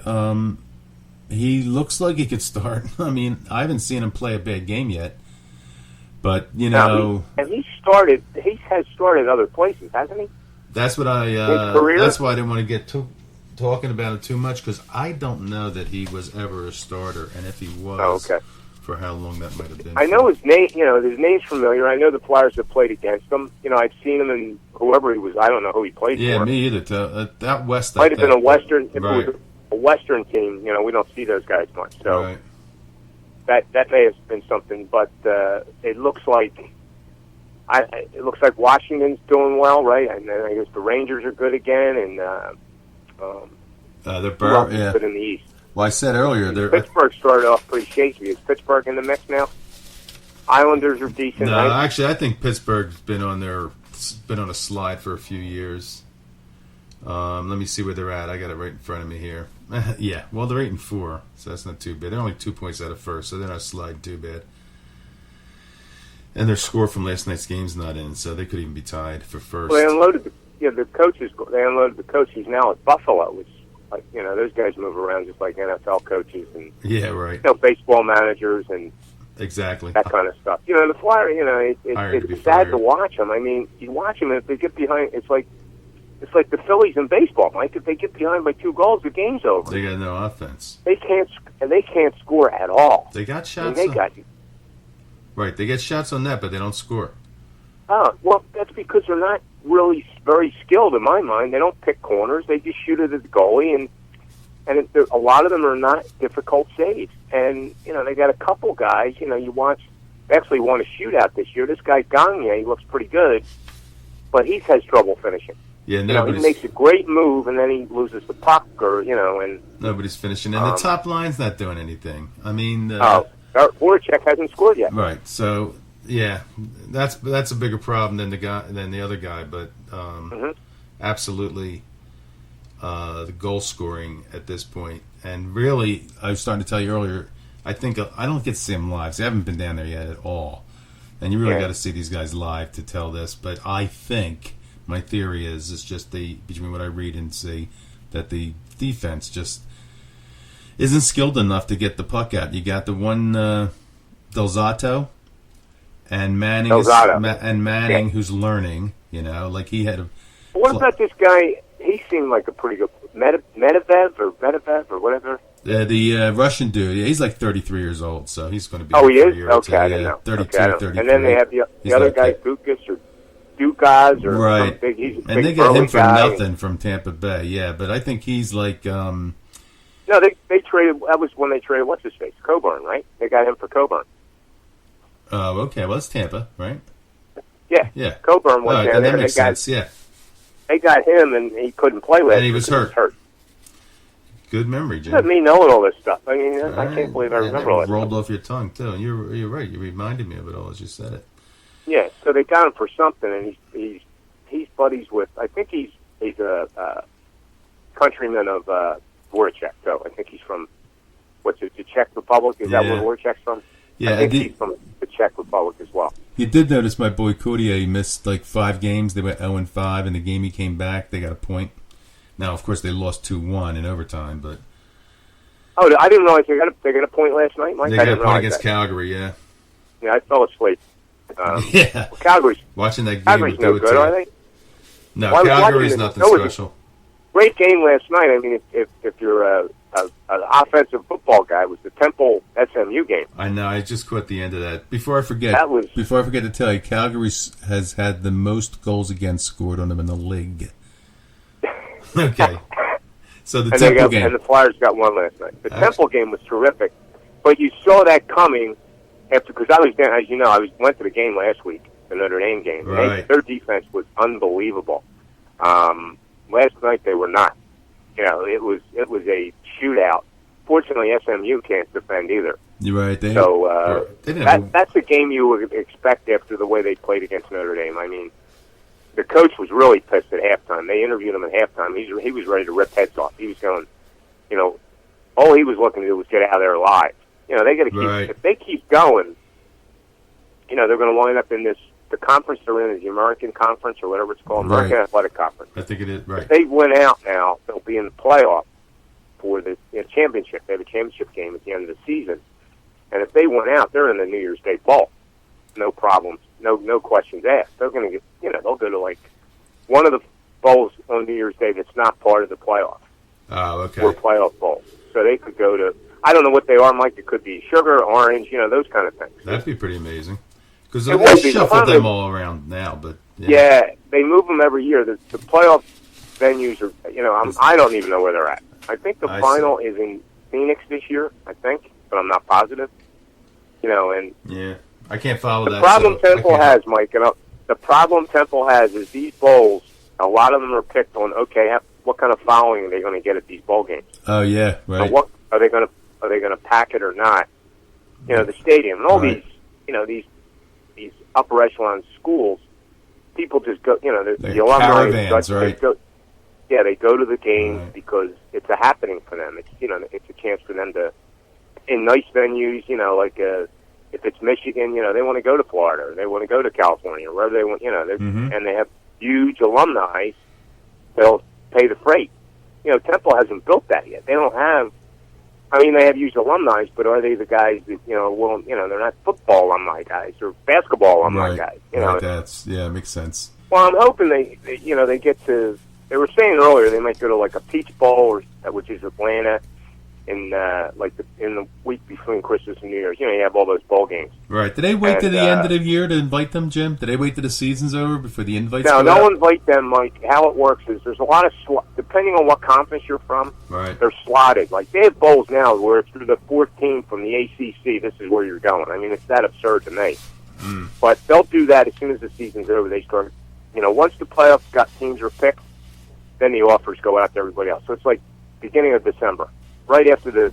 he looks like he could start. I mean, I haven't seen him play a bad game yet. But he has started other places, hasn't he? That's what that's why I didn't want to get talking about it too much because I don't know that he was ever a starter, and if he was, for how long that might have been. I know his name. You know, his name's familiar. I know the Flyers have played against him. You know, I've seen him in whoever he was. I don't know who he played for. Yeah, me either. That West might have been a Western. If it was a Western team, you know, we don't see those guys much. So. Right. That may have been something, but it looks like Washington's doing well, right? And then I guess the Rangers are good again, and they're good in the East. Well, I said earlier, Pittsburgh started off pretty shaky. Is Pittsburgh in the mix now? Islanders are decent. No, right? Actually, I think Pittsburgh's been on a slide for a few years. Let me see where they're at. I got it right in front of me here. Yeah, well, they're 8-4, so that's not too bad. They're only 2 points out of first, so they're not sliding too bad. And their score from last night's game's not in, so they could even be tied for first. Well, they unloaded the coaches. They unloaded the coach who's now at Buffalo, which, like, you know, those guys move around just like NFL coaches and baseball managers and exactly that kind of stuff. You know, the Flyers. You know, it's sad to watch them. I mean, you watch them, and if they get behind, it's like the Phillies in baseball, Mike. If they get behind by 2 goals, the game's over. They got no offense. They can't score at all. They got shots. Right, they get shots on net, but they don't score. Oh, well, that's because they're not really very skilled in my mind. They don't pick corners. They just shoot it at the goalie, and a lot of them are not difficult saves. And, you know, they got a couple guys, you know, they actually won a shootout this year. This guy Gagne, he looks pretty good, but he has trouble finishing. Yeah, you know, he makes a great move, and then he loses the puck, or, you know, and nobody's finishing. And the top line's not doing anything. I mean, Voracek hasn't scored yet. Right. So yeah, that's a bigger problem than the other guy. But absolutely, the goal scoring at this point, and really, I was starting to tell you earlier, I think I don't get to see them live. So I haven't been down there yet at all. And you really Yeah. got to see these guys live to tell this. But I think my theory is it's just between what I read and see that the defense just isn't skilled enough to get the puck out. You got the one Delzato and Manning Yeah. who's learning. Like he had a. What about this guy? He seemed like a pretty good Medvedev or whatever. The Russian dude, yeah, he's like 33 years old, so he's going to be. Oh, he there for is? a year or Okay, two, I yeah, didn't know. 32, Okay, 33. and then they have the He's other like guy, that. Dukas or Dukas or Right. some big. He's a And big they get him burly for guy. nothing from Tampa Bay, yeah. But I think he's like, No, they traded. That was when they traded what's his face, Coburn, right? They got him for Coburn. oh, okay, well, it's Tampa, right? Yeah, Coburn went Oh, down there. that makes sense, yeah. They got him, and he couldn't play last. And he was year 'cause hurt. He was hurt. Good memory, Jim. Look at me knowing all this stuff. I mean, I Right. can't believe I Yeah, remember all that this. rolled off your tongue, too. You're right. You reminded me of it all as you said it. Yeah, so they got him for something, and he's buddies with. I think he's a countryman of Voracek. So I think he's from what's it, the Czech Republic? Is that Yeah. where Voracek's from? Yeah, I think he's from the Czech Republic as well. You did notice my boy Coutier, he missed like 5 games. They went 0-5, and the game he came back, they got a point. Now, of course, they lost 2-1 in overtime, but Oh, I didn't realize they got a point last night, Mike. they I got a didn't point realize against that. Calgary, yeah. Yeah, I fell asleep. Yeah. Calgary's Watching that game Calgary's would no do it good, to are you. they? No, Why- why Calgary's didn't it- nothing no, it's- special. Great game last night. I mean, if you're an offensive football guy, it was the Temple SMU game. I know, I just caught the end of that. Before I forget to tell you, Calgary has had the most goals against scored on them in the league. Okay. So the Temple game. And the Flyers got one last night. The Actually- Temple game was terrific, but you saw that coming after because I was down. As you know, went to the game last week, the Notre Dame game. Right. Their defense was unbelievable. Last night they were not. It was a shootout. Fortunately, SMU can't defend either. You're right. They didn't have That's a game you would expect after the way they played against Notre Dame. I mean, the coach was really pissed at halftime. They interviewed him at halftime. He was ready to rip heads off. He was going, all he was looking to do was get out of there alive. They got to keep. Right. If they keep going, they're going to wind up in the conference they're in is the American Conference or whatever it's called, American Right. Athletic Conference. I think it is, right. If they win out now, they'll be in the playoff for the championship. They have a championship game at the end of the season. And if they win out, they're in the New Year's Day Bowl. No problems. No questions asked. They're going to get, they'll go to like one of the bowls on New Year's Day that's not part of the playoff. Oh, okay. Or playoff bowls. So they could go to, I don't know what they are, Mike. It could be sugar, orange, those kind of things. That'd be pretty amazing. Because It they would be. shuffled Finally- them all around now, but Yeah, they move them every year. The playoff venues are, I don't even know where they're at. I think the I final is in Phoenix this year, I think, but I'm not positive. And Yeah, I can't follow the that. problem so I Temple can't- has, Mike, the problem Temple has is these bowls, a lot of them are picked on, what kind of following are they going to get at these bowl games? Oh yeah, right. And what are they going to pack it or not? The stadium and all Right. these upper echelon schools, people just go. They're The alumni, caravans, they right? they go to the games Right. because it's a happening for them. It's it's a chance for them to in nice venues. If it's Michigan, they want to go to Florida, or they want to go to California, or wherever they want. Mhm. And they have huge alumni. They'll pay the freight. Temple hasn't built that yet. They don't have. I mean, they have huge alumni, but are they the guys that they're not football alumni guys or basketball alumni Right. guys. Right, makes sense. Well, I'm hoping they get to. They were saying earlier they might go to like a Peach Bowl, which is Atlanta, in in the week between Christmas and New Year's. You have all those bowl games. Right. Did they wait to And, the end of the year to invite them, Jim? Did they wait till the season's over before the invites? No, go out? don't invite them, Mike. How it works is there's a lot of depending on what conference you're from. Right. They're slotted. Like they have bowls now where it's through the 14 from the ACC. This is where you're going. I mean, it's that absurd to me. But they'll do that as soon as the season's over. They start. Once the playoff teams are picked, then the offers go out to everybody else. So it's like beginning of December, right after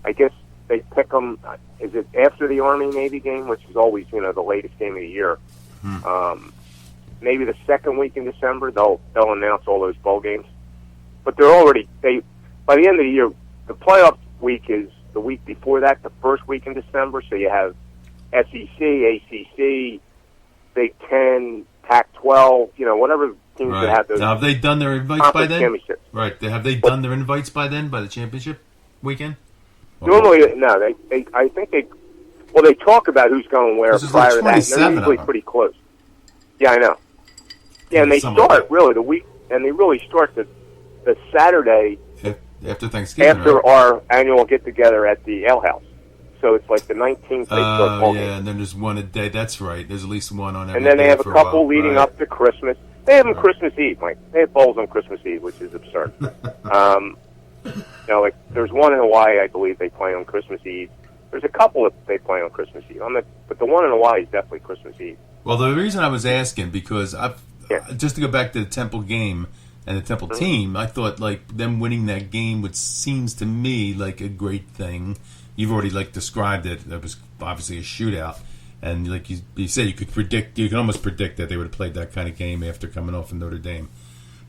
I guess they pick them. Is it after the Army-Navy game, which is always the latest game of the year? Maybe the second week in December they'll announce all those bowl games. But they're already by the end of the year, the playoff week is the week before that, the first week in December. So you have SEC, ACC, Big Ten, Pac-12, whatever teams that have those. Now, have they done their invites by then? Championships. Right. Have they done their invites by then, by the championship weekend? Normally, no. I think they talk about who's going where prior to that. And they're usually pretty close. Yeah, I know. Yeah, and they start really the week, and they really start the Saturday after Thanksgiving. After our annual get together at the Ale House. So it's like the 19th. Oh, yeah, and then there's one a day. That's right. There's at least one on every And then they day have a for couple while. leading up to Christmas. They have them Christmas Eve, Mike. They have bowls on Christmas Eve, which is absurd. Like there's one in Hawaii, I believe they play on Christmas Eve. There's a couple that they play on Christmas Eve. But the one in Hawaii is definitely Christmas Eve. Well, the reason I was asking, because just to go back to the Temple game and the Temple team, I thought like them winning that game, which seems to me like a great thing. You've already described it. That was obviously a shootout, and like you said, you can almost predict that they would have played that kind of game after coming off of Notre Dame.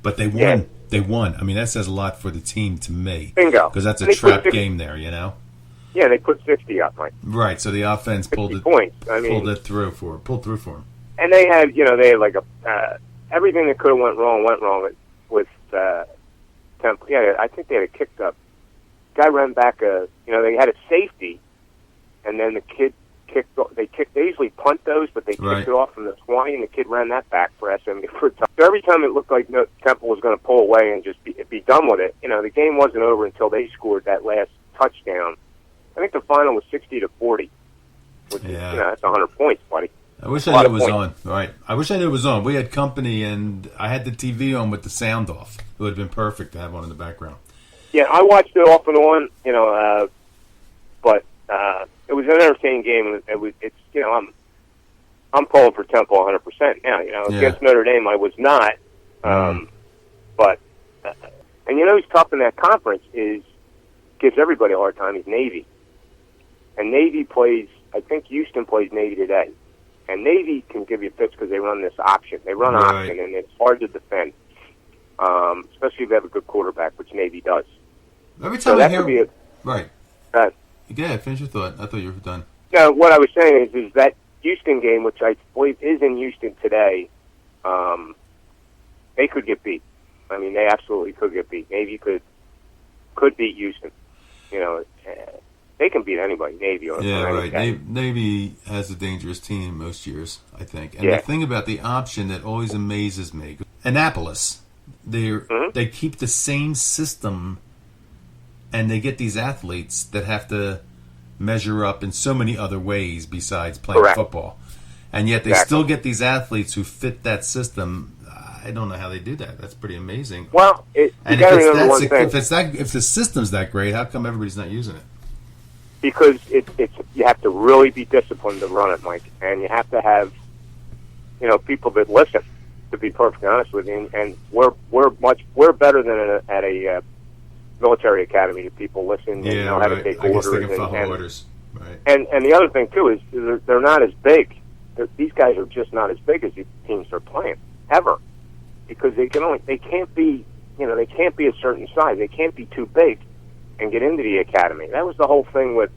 But they won. Yeah. They won. I mean, that says a lot for the team to me. Bingo. Because that's a trap game there, Yeah, they put 60 up, Mike. Right. So the offense pulled points. Pulled through for them. And they had, like everything that could have went wrong with Temple. Yeah, I think they had a kicked up. Guy ran back they had a safety, and then the kid kicked. They usually punt those, but they kicked it off from the 20, and the kid ran that back for SMU for a touchdown. So every time it looked like Temple was going to pull away and just be done with it, the game wasn't over until they scored that last touchdown. I think the final was 60-40, which is, that's 100 points, buddy. I wish I knew it was on. Right. I wish I knew it was on. We had company, and I had the TV on with the sound off. It would have been perfect to have one in the background. Yeah, I watched it off and on, but it was an entertaining game. I'm pulling for Temple 100% now. Against Notre Dame, I was not. But who's tough in that conference gives everybody a hard time. Is Navy, and Navy plays. I think Houston plays Navy today, and Navy can give you fits because they run this option. They run option, and it's hard to defend, especially if they have a good quarterback, which Navy does. Every time I hear right. Yeah, finish your thought. I thought you were done. No, what I was saying is that Houston game, which I believe is in Houston today, they could get beat. I mean, they absolutely could get beat. Navy could beat Houston. They can beat anybody, Navy. Navy has a dangerous team most years, I think. And the thing about the option that always amazes me, Annapolis, they keep the same system, and they get these athletes that have to measure up in so many other ways besides playing football. And yet they still get these athletes who fit that system. I don't know how they do that. That's pretty amazing. Well, if the system's that great, how come everybody's not using it? Because you have to really be disciplined to run it, Mike, and you have to have people that listen. To be perfectly honest with you, and we're better than at a military academy. People listen and know how to take orders. They can follow orders. Right. And the other thing too is they're not as big. These guys are just not as big as the teams they're playing ever, because they can't be a certain size. They can't be too big and get into the academy. That was the whole thing with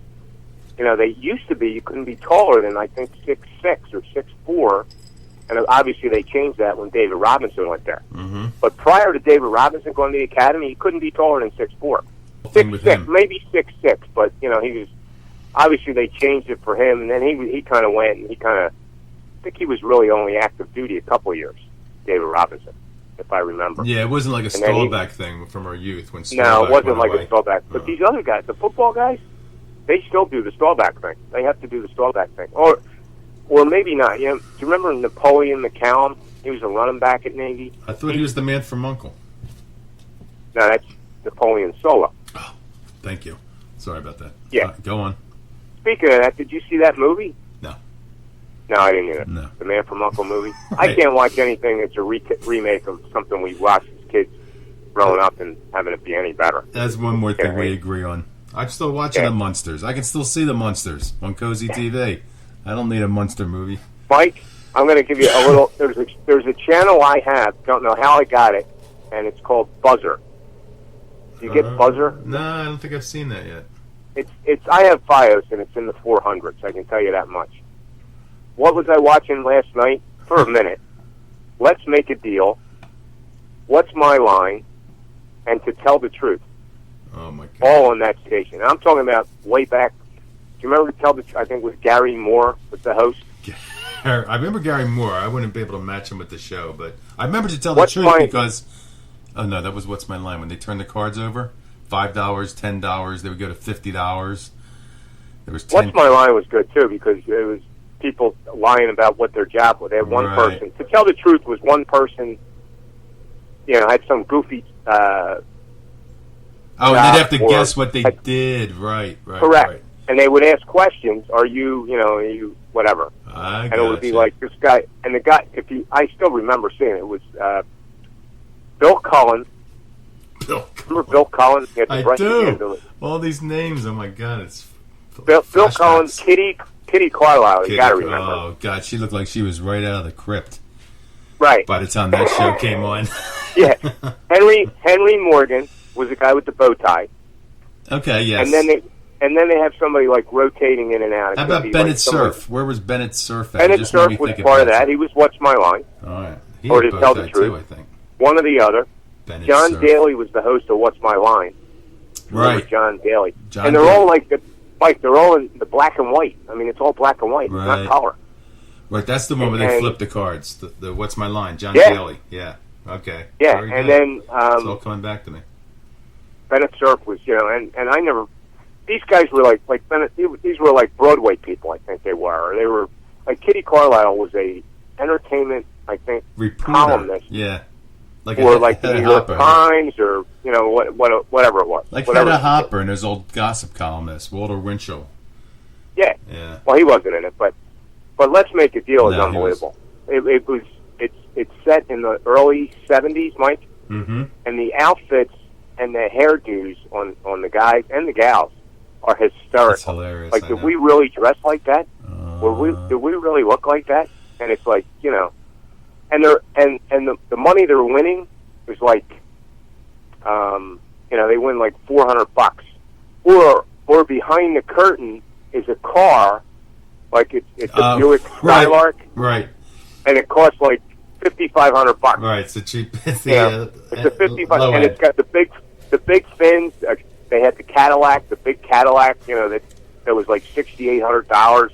they used to be you couldn't be taller than I think 6'6" or 6'4", and obviously they changed that when David Robinson went there. Mm-hmm. But prior to David Robinson going to the academy, you couldn't be taller than 6'4", 6'6", maybe 6'6", but he was. Obviously, they changed it for him, and then he kind of went, and I think he was really only active duty a couple of years, David Robinson, if I remember. Yeah, it wasn't like a Staubach thing from our youth. No, it wasn't like a Staubach. But these other guys, the football guys, they still do the Staubach thing. They have to do the Staubach thing. Or maybe not. Do you remember Napoleon McCallum? He was a running back at Navy. I thought he was the man from Uncle. No, that's Napoleon Solo. Oh, thank you. Sorry about that. Yeah. Go on. Speaking of that, did you see that movie? No. No, I didn't either. No. The Man from Uncle movie. I can't watch anything that's a remake of something we watched as kids growing up and having it be any better. That's one more thing we agree on. I'm still watching the Munsters. I can still see the Munsters on Cozy TV. I don't need a Munster movie. Mike, I'm going to give you a little. There's a channel I have. Don't know how I got it, and it's called Buzzer. Do you get Buzzer? No, I don't think I've seen that yet. it's. I have FiOS and it's in the 400s. I can tell you that much. What was I watching last night? For a minute, Let's Make a Deal. What's My Line? And To Tell the Truth. Oh my God! All on that station. And I'm talking about way back. Do you remember To Tell the Truth? I think it was Gary Moore was the host. I remember Gary Moore. I wouldn't be able to match him with the show, but I remember To Tell the Truth because. Oh no, that was What's My Line when they turned the cards over. $5, $10. They would go to $50. There was 10. What's My Line was good too because it was people lying about what their job was. They had one person. To Tell the Truth was one person. You know, had some goofy. And they'd have to guess what they did. Right. Correct. Right. And they would ask questions. Are you whatever? And it would be like this guy. And the guy, I still remember seeing it. It was Bill Cullen. Remember Bill Cullen? I do. All these names. Oh my God! It's Bill Cullen, Kitty Carlisle. You got to remember. Oh God, she looked like she was right out of the crypt. Right. By the time that show came on. Yeah. Henry Morgan was the guy with the bow tie. Okay. Yes. And then they have somebody like rotating in and out. How about Bennett Cerf? Where was Bennett Cerf at? Bennett Cerf was part of that. He was What's My Line. All right. Or To Tell the Truth. Too, I think. One or the other. Bennett John Cerf. Daly was the host of What's My Line. Right. John Daly. John and they're Daly. all they're all in the black and white. I mean, it's all black and white. Right. It's not color. Right. That's the one where they flip the cards. The What's My Line? John Daly. Yeah. Okay. Yeah. Very and good. then it's all coming back to me. Bennett Cerf was, and I never. These guys were like Bennett. These were like Broadway people. I think they were. Or they were like Kitty Carlisle was a entertainment. I think Reporter. columnist. Yeah. Or like the New York Times, or whatever it was. Like Hedda Hopper and his old gossip columnist, Walter Winchell. Yeah. Yeah. Well, he wasn't in it, but Let's Make a Deal is unbelievable. It's set in the early '70s, Mike. Mm-hmm. And the outfits and the hairdos on the guys and the gals are hysterical. That's hilarious. Like, did we really dress like that? Did we really look like that? And it's like, and the money they're winning was like, they win like $400, or behind the curtain is a car, like it's a Buick Skylark, right? And it costs like $5,500. Right, it's a cheap. It's a 55, and it's got the big fins. They had the Cadillac, the big Cadillac. That was like $6,800.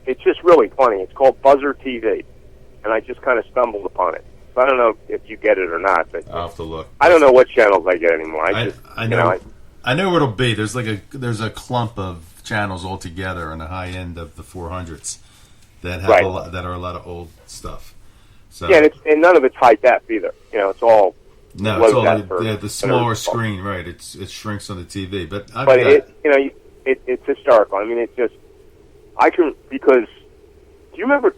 It's just really funny. It's called Buzzer TV, and I just kind of stumbled upon it. So I don't know if you get it or not, but I'll have to look. I don't know what channels I get anymore. I know. I know what it'll be. There's a clump of channels all together on the high end of the 400s that have that are a lot of old stuff. So yeah, and none of it's high def either. It's all it's all the smaller screen, right? It shrinks on the TV, but it's historical. I mean, it's just because do you remember?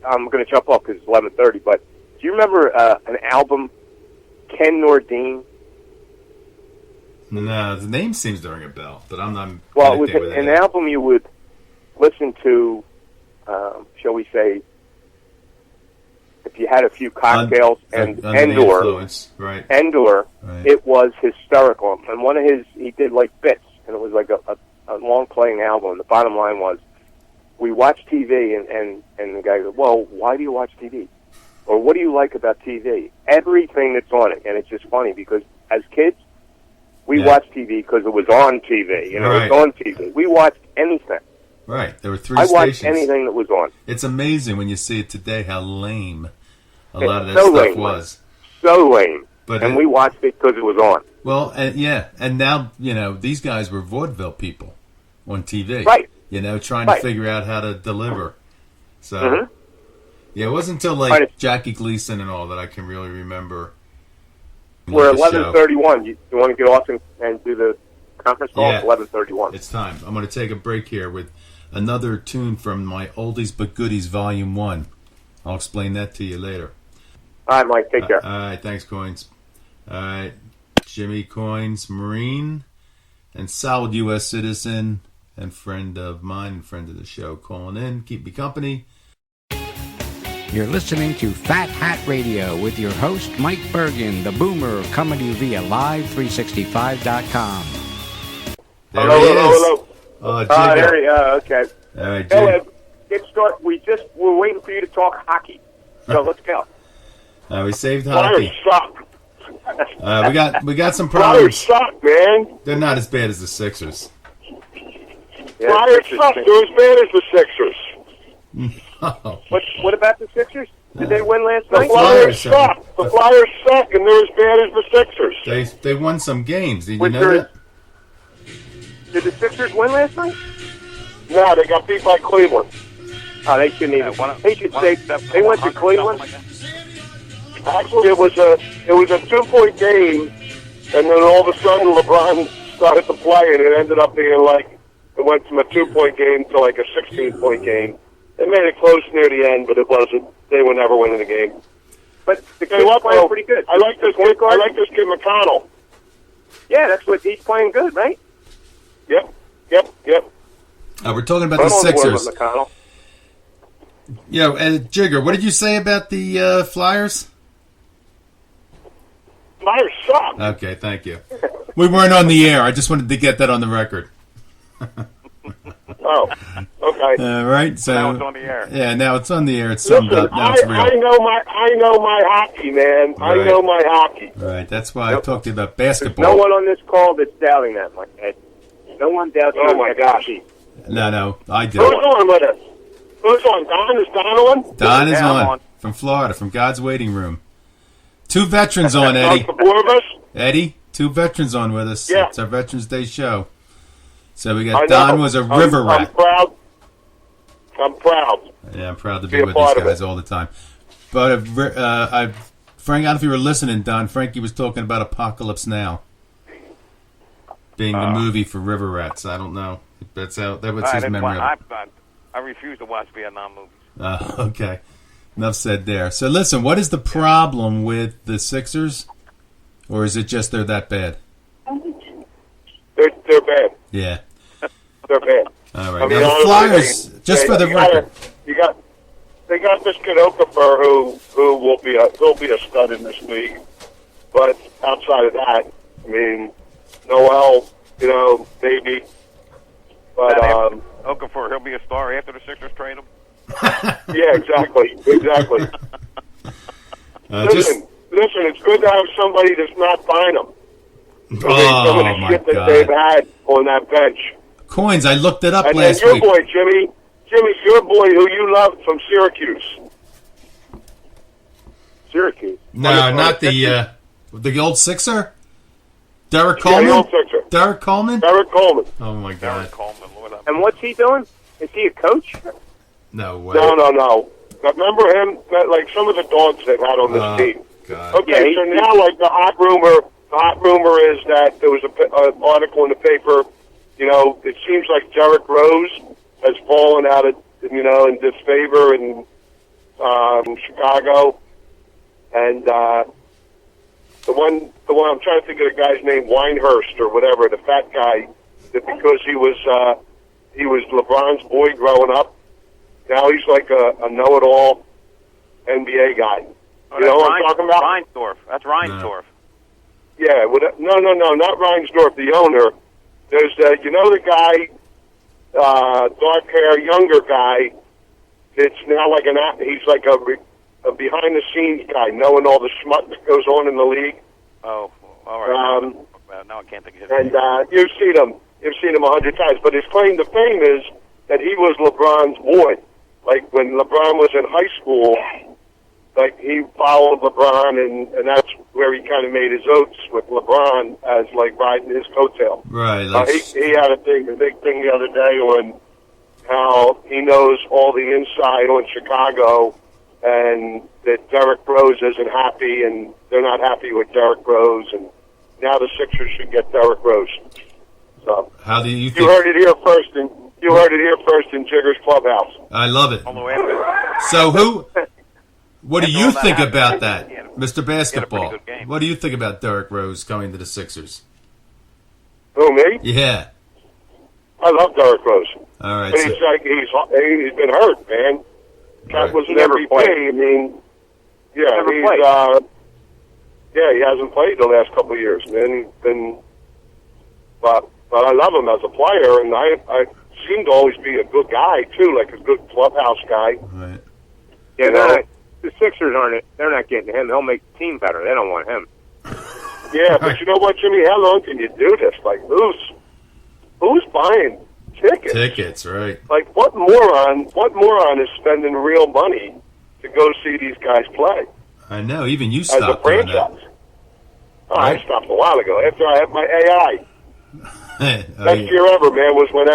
I'm going to jump off because it's 11:30, but do you remember an album, Ken Nordine? No, the name seems to ring a bell, but I'm not. Well, it was an album you would listen to, shall we say, if you had a few cocktails Endor, right? Endor, it was hysterical. And one of he did like bits, and it was like a long playing album. And the bottom line was, we watch TV, and the guy goes, well, why do you watch TV? Or what do you like about TV? Everything that's on it. And it's just funny because as kids, we watched TV because it was on TV. It was on TV. We watched anything. Right. There were three stations. I watched anything that was on. It's amazing when you see it today how lame a lot of that stuff was. So lame. And we watched it because it was on. Well, and now, these guys were vaudeville people on TV. Right. Trying to figure out how to deliver. So, it wasn't until Jackie Gleason and all that I can really remember. We're 11:31. You want to get off and do the conference call? Yeah. 11:31. It's time. I'm going to take a break here with another tune from my Oldies But Goodies Volume 1. I'll explain that to you later. All right, Mike. Take care. All right. Thanks, Coins. All right. Jimmy Coins, Marine, and solid U.S. citizen, and friend of mine, friend of the show, calling in. Keep me company. You're listening to Fat Hat Radio with your host, Mike Bergen, the Boomer, coming to you via Live365.com. There hello, he hello, is. hello. Oh, There Jigger. he okay. All right, Hey, Jigger. get started. We're waiting for you to talk hockey. So let's go. We saved Flyers hockey. suck. We got some Flyers problems. suck, man. They're not as bad as the Sixers. Yeah, Flyers suck. They're as bad as the Sixers. Oh. What about the Sixers? Did they win last The night? Flyers suck. The Flyers suck, and they're as bad as the Sixers. They won some games. Did you Was know there- that? Did the Sixers win last night? No, they got beat by Cleveland. Oh, they shouldn't even. They should say they went to Cleveland. Actually, it was a 2-point game, and then all of a sudden LeBron started to play, and it ended up being like it went from a 2-point game to like a 16-point game. They made it close near the end, but it wasn't. They were never winning the game. But the kid's playing pretty good. I like this kid. I like this kid McConnell. Yeah, that's what he's playing good, right? Yep. We're talking about the Sixers. McConnell. Yeah, Jigger, what did you say about the Flyers? Flyers suck. Okay, thank you. We weren't on the air. I just wanted to get that on the record. Oh, okay. All right, so Now it's on the air. Yeah, now it's on the air. It's summed Listen, up. Now it's real. I know my hockey, man. I Right. know my hockey. Right, that's why I talked to you about There's basketball. no one on this call that's doubting that, my head. No one doubts. Oh my gosh. No, I Who's did. on with us? Who's on? Don? Is Don on? Don is Yeah, I'm on on. from Florida, from God's waiting room. 2 veterans on, Eddie. The four of us? Eddie, 2 veterans on with us. Yeah. It's our Veterans Day show. So we I got know. Don was a river I'm rat. proud. I'm proud. Yeah, I'm proud to Be be a with these part of guys it. all the time. But Frank, I don't know if you were listening, Don. Frankie was talking about Apocalypse Now being the movie for river rats. I don't know. That was his memory of it. I refuse to watch Vietnam movies. Okay. Enough said there. So listen, what is the problem with the Sixers? Or is it just they're that bad? They're bad. Yeah. They're bad. All right. I mean, Now the honestly, Flyers, just for the record. They got this kid Okafor who will be a stud in this league. But outside of that, I mean, Noel, maybe. But Okafor, he'll be a star after the Sixers trade him. yeah, exactly. Listen, it's good to have somebody that's not buying them. Some of the my shit that God. they've had on that bench. Coins, I looked it up And last then your week. boy, Jimmy, your boy who you loved from Syracuse. Syracuse. No, not the old Sixer? Derek Yeah, Coleman? the old Sixer. Derek Coleman? Derek Coleman. Oh my God. Coleman, Lord, And what's he doing? Is he a coach? No way. No. Remember him? Like some of the dogs they've had on this team. God. Okay, Yeah, so now like the hot rumor is that there was an article in the paper. It seems like Derrick Rose has fallen out of in disfavor in Chicago, and the one I'm trying to think of the guy's name, Winehurst or whatever, the fat guy, that because he was LeBron's boy growing up. Now he's like a know-it-all NBA guy. Oh, You know what I'm talking about? Reinsdorf. That's Reinsdorf. Yeah, no, not Reinsdorf, the owner. There's the guy, dark hair, younger guy. It's now like he's like a behind the scenes guy, knowing all the smut that goes on in the league. Oh, all right. Now I can't think of his name. And you've seen him 100 times. But his claim to fame is that he was LeBron's boy. Like when LeBron was in high school, like he followed LeBron, and that's where he kind of made his oats with LeBron as like riding his coattail. Right. He had a big thing the other day on how he knows all the inside on Chicago, and that Derrick Rose isn't happy, and they're not happy with Derrick Rose, and now the Sixers should get Derrick Rose. So How do you you think? heard it here first, in Jigger's Clubhouse. I love it. Although after, So what do After you all that think happened, about that, he had a Mr. Basketball? good game. What do you think about Derrick Rose coming to the Sixers? Who, me? Yeah. I love Derrick Rose. All right. But So, he's been hurt, man. Cat Right. was He an never MVP. played. I mean, yeah, Never he's played. he hasn't played the last couple of years, man. He's been, but but I love him as a player, and I seem to always be a good guy too, like a good clubhouse guy. Right. Yeah, the Sixers they're not getting him. They'll make the team better. They don't want him. Yeah, but you know what, Jimmy? How long can you do this? Like, who's buying tickets? Tickets, right? Like, what moron is spending real money to go see these guys play? I know. Even you As a stopped doing that. franchise. Oh, I stopped a while ago after I had my AI. Best year ever, man, was when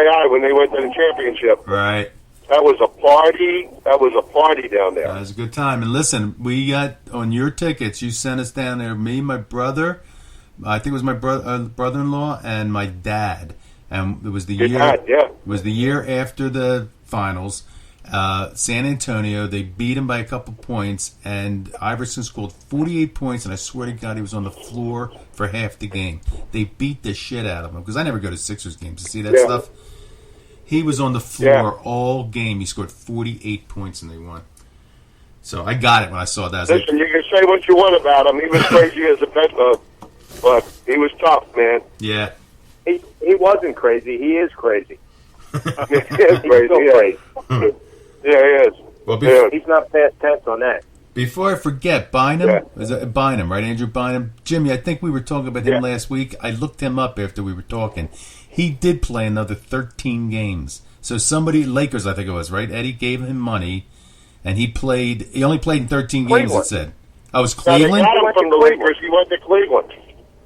they went to the championship. Right. That was a party. That was a party down there. That was a good time. And listen, we got on your tickets. You sent us down there. Me, my brother. I think it was my brother-in-law and my dad. And it was the year. Dad, yeah. It was the year after the finals. San Antonio. They beat him by a couple points, and Iverson scored 48 points. And I swear to God, he was on the floor for half the game. They beat the shit out of him because I never go to Sixers games to see that stuff. He was on the floor all game. He scored 48 points, and they won. So I got it when I saw that. Listen, you can say what you want about him. He was crazy as a pet, but he was tough, man. Yeah. He wasn't crazy. He is crazy. He is crazy. Yeah, he is. Well, he's not past tense on that. Before I forget, Bynum, is it Bynum, right? Andrew Bynum. Jimmy, I think we were talking about him last week. I looked him up after we were talking. He did play another 13 games. So somebody, Lakers, I think it was, right? Eddie gave him money, and he only played in 13 games, it said. Oh, it was Cleveland? They got him from the Lakers. He went to Cleveland.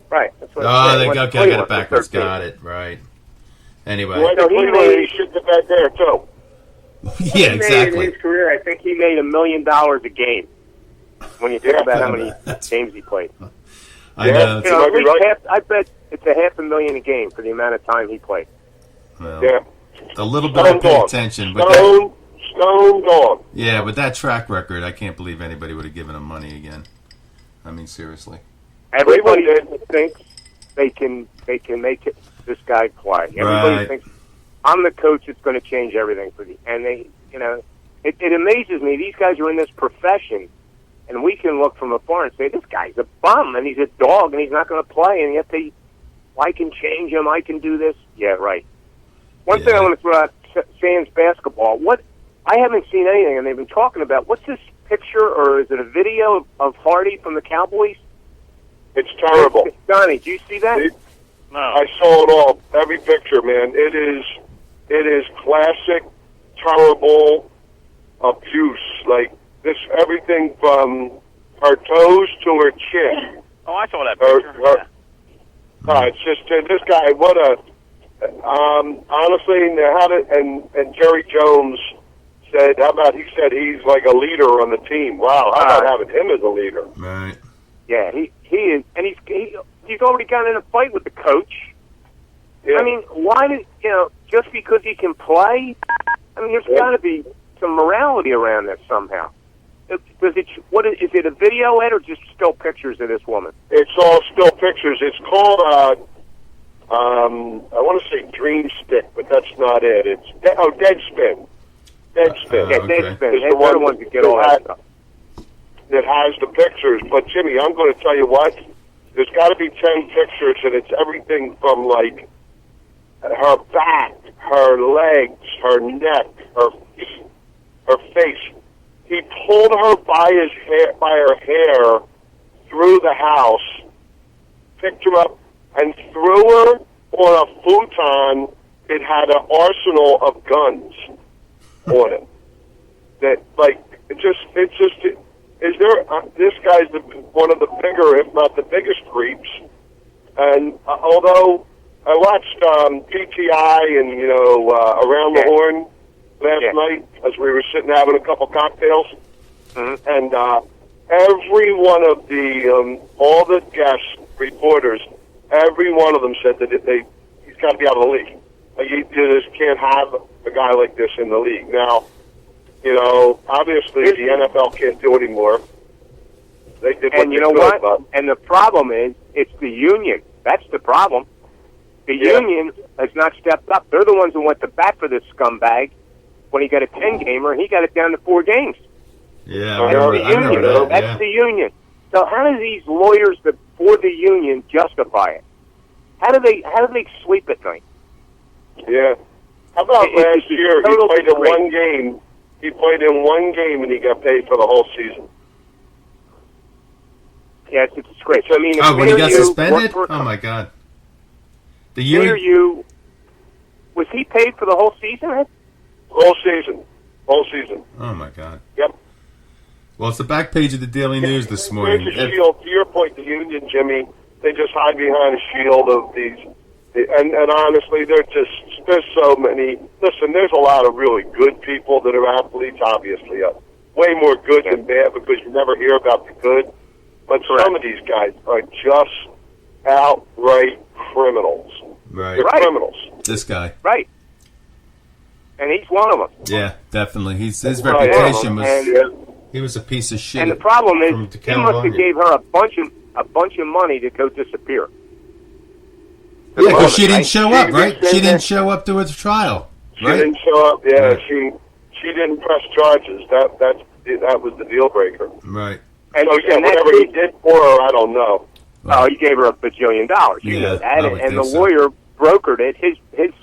Right. That's what okay, I got it backwards. Got it, right. Anyway. He went to Cleveland, he shit the bed there, too. Yeah, exactly. In his career, I think he made $1 million a game. When you think about how many games he played. I know. At least I bet it's $500,000 a game for the amount of time he played. Well, a little bit of pay attention. But Stone dog. Yeah, with that track record, I can't believe anybody would have given him money again. I mean, seriously. Everybody thinks they can make this guy play. Everybody thinks I'm the coach that's going to change everything for the. And they, it amazes me. These guys are in this profession, and we can look from afar and say this guy's a bum and he's a dog and he's not going to play, and yet I can change him. I can do this. Yeah, right. One thing I want to throw out: Sands basketball. I haven't seen anything, and they've been talking about. What's this picture, or is it a video of Hardy from the Cowboys? It's terrible. Donnie, do you see that? No. I saw it all. Every picture, man. It is classic, terrible abuse. Like this, everything from her toes to her chin. Oh, I saw that picture. It's just this guy. What a honestly, and Jerry Jones said, he said he's like a leader on the team. Wow, how about having him as a leader? Right. Yeah, he is, and he's already gotten in a fight with the coach. Yeah. I mean, why did just because he can play? I mean, there's got to be some morality around this somehow. Is it a video, Ed, or just still pictures of this woman? It's all still pictures. It's called I want to say Dream Stick, but that's not it. It's Deadspin. Deadspin. Yeah, Deadspin. They're the ones that get all that stuff. That has the pictures. But Jimmy, I'm going to tell you what. There's got to be 10 pictures, and it's everything from like her back, her legs, her neck, her face. He pulled her by her hair through the house, picked her up, and threw her on a futon. It had an arsenal of guns on it. This guy's one of the bigger, if not the biggest creeps. And although I watched PTI and Around the Horn last night as we were sitting having a couple cocktails, and every one of the all the guest reporters, every one of them said that he's got to be out of the league. Like, you just can't have a guy like this in the league. Now, obviously the NFL can't do it anymore. They did what they could, but and the problem is, it's the union. That's the problem. The union has not stepped up. They're the ones who went to bat for this scumbag when he got a 10-gamer, and he got it down to 4 games. Yeah, That's the union. So how do these lawyers for the union justify it? How do they sleep at night? Yeah. How about last year? He total played in disgrace. one game. He played in one game and he got paid for the whole season. Yeah, it's a disgrace. I mean, Oh, when he got you suspended? work for- Oh, my God. The Mayor, year... you was he paid for the whole season? Whole season. Whole season. Oh, my God. Yep. Well, it's the back page of the Daily News this morning. There's a shield. To your point, the union, Jimmy, they just hide behind a shield of these. And honestly, there's so many. Listen, there's a lot of really good people that are athletes, obviously. Way more good than bad because you never hear about the good. But some of these guys are just outright criminals. Right. They're criminals. This guy. Right. And he's one of them. Yeah, definitely. His Right, reputation was... And, He was a piece of shit. and the problem is, from he California. must have gave her a bunch of money to go disappear. Yeah, because she didn't Right? show up, right? She didn't show up to his trial, She right? didn't show up. Yeah, Right. she didn't press charges. That was the deal breaker. Right. And, So yeah, and that whatever he kid- did for her, I don't know. Oh, he gave her $1 bajillion. You Yeah, know that, I would and think the so. lawyer brokered it. His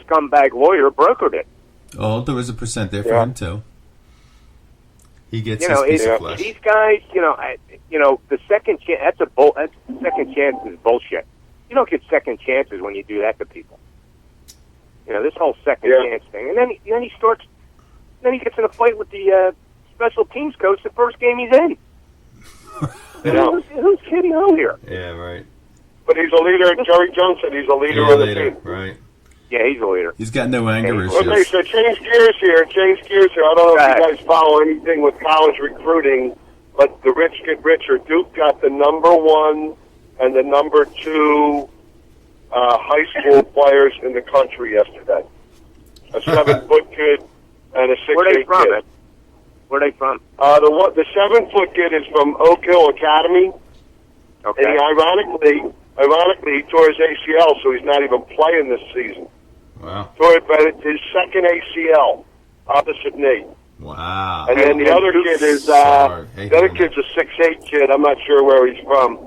scumbag lawyer brokered it. Oh, there was a percent there for Yeah. him, too. He gets You know, his piece it, of flesh. these guys. The second chance. That's second chance is bullshit. You don't get second chances when you do that to people. You know, this whole second Yeah. chance thing, and then he starts. Then he gets in a fight with the special teams coach the first game he's in. You know. Who's kidding who here? Yeah, right. But he's a leader. Jerry Jones said he's a leader Yeah, of the later, team. right. Yeah, he's a leader. He's got no anger Okay, issues. so change gears here. I don't know if you guys follow anything with college recruiting, but the rich get richer. Duke got the #1 and the #2 high school players in the country yesterday. A 7-foot kid and a 6'8" Where are they from? kid. Ed? Where are they from? The 7-foot kid is from Oak Hill Academy, Okay. and he ironically he tore his ACL, so he's not even playing this season. Wow. Tore it, but it's his second ACL, opposite knee. Wow. And then the other kid is Sorry. the other kid's a 6'8" kid. I'm not sure where he's from,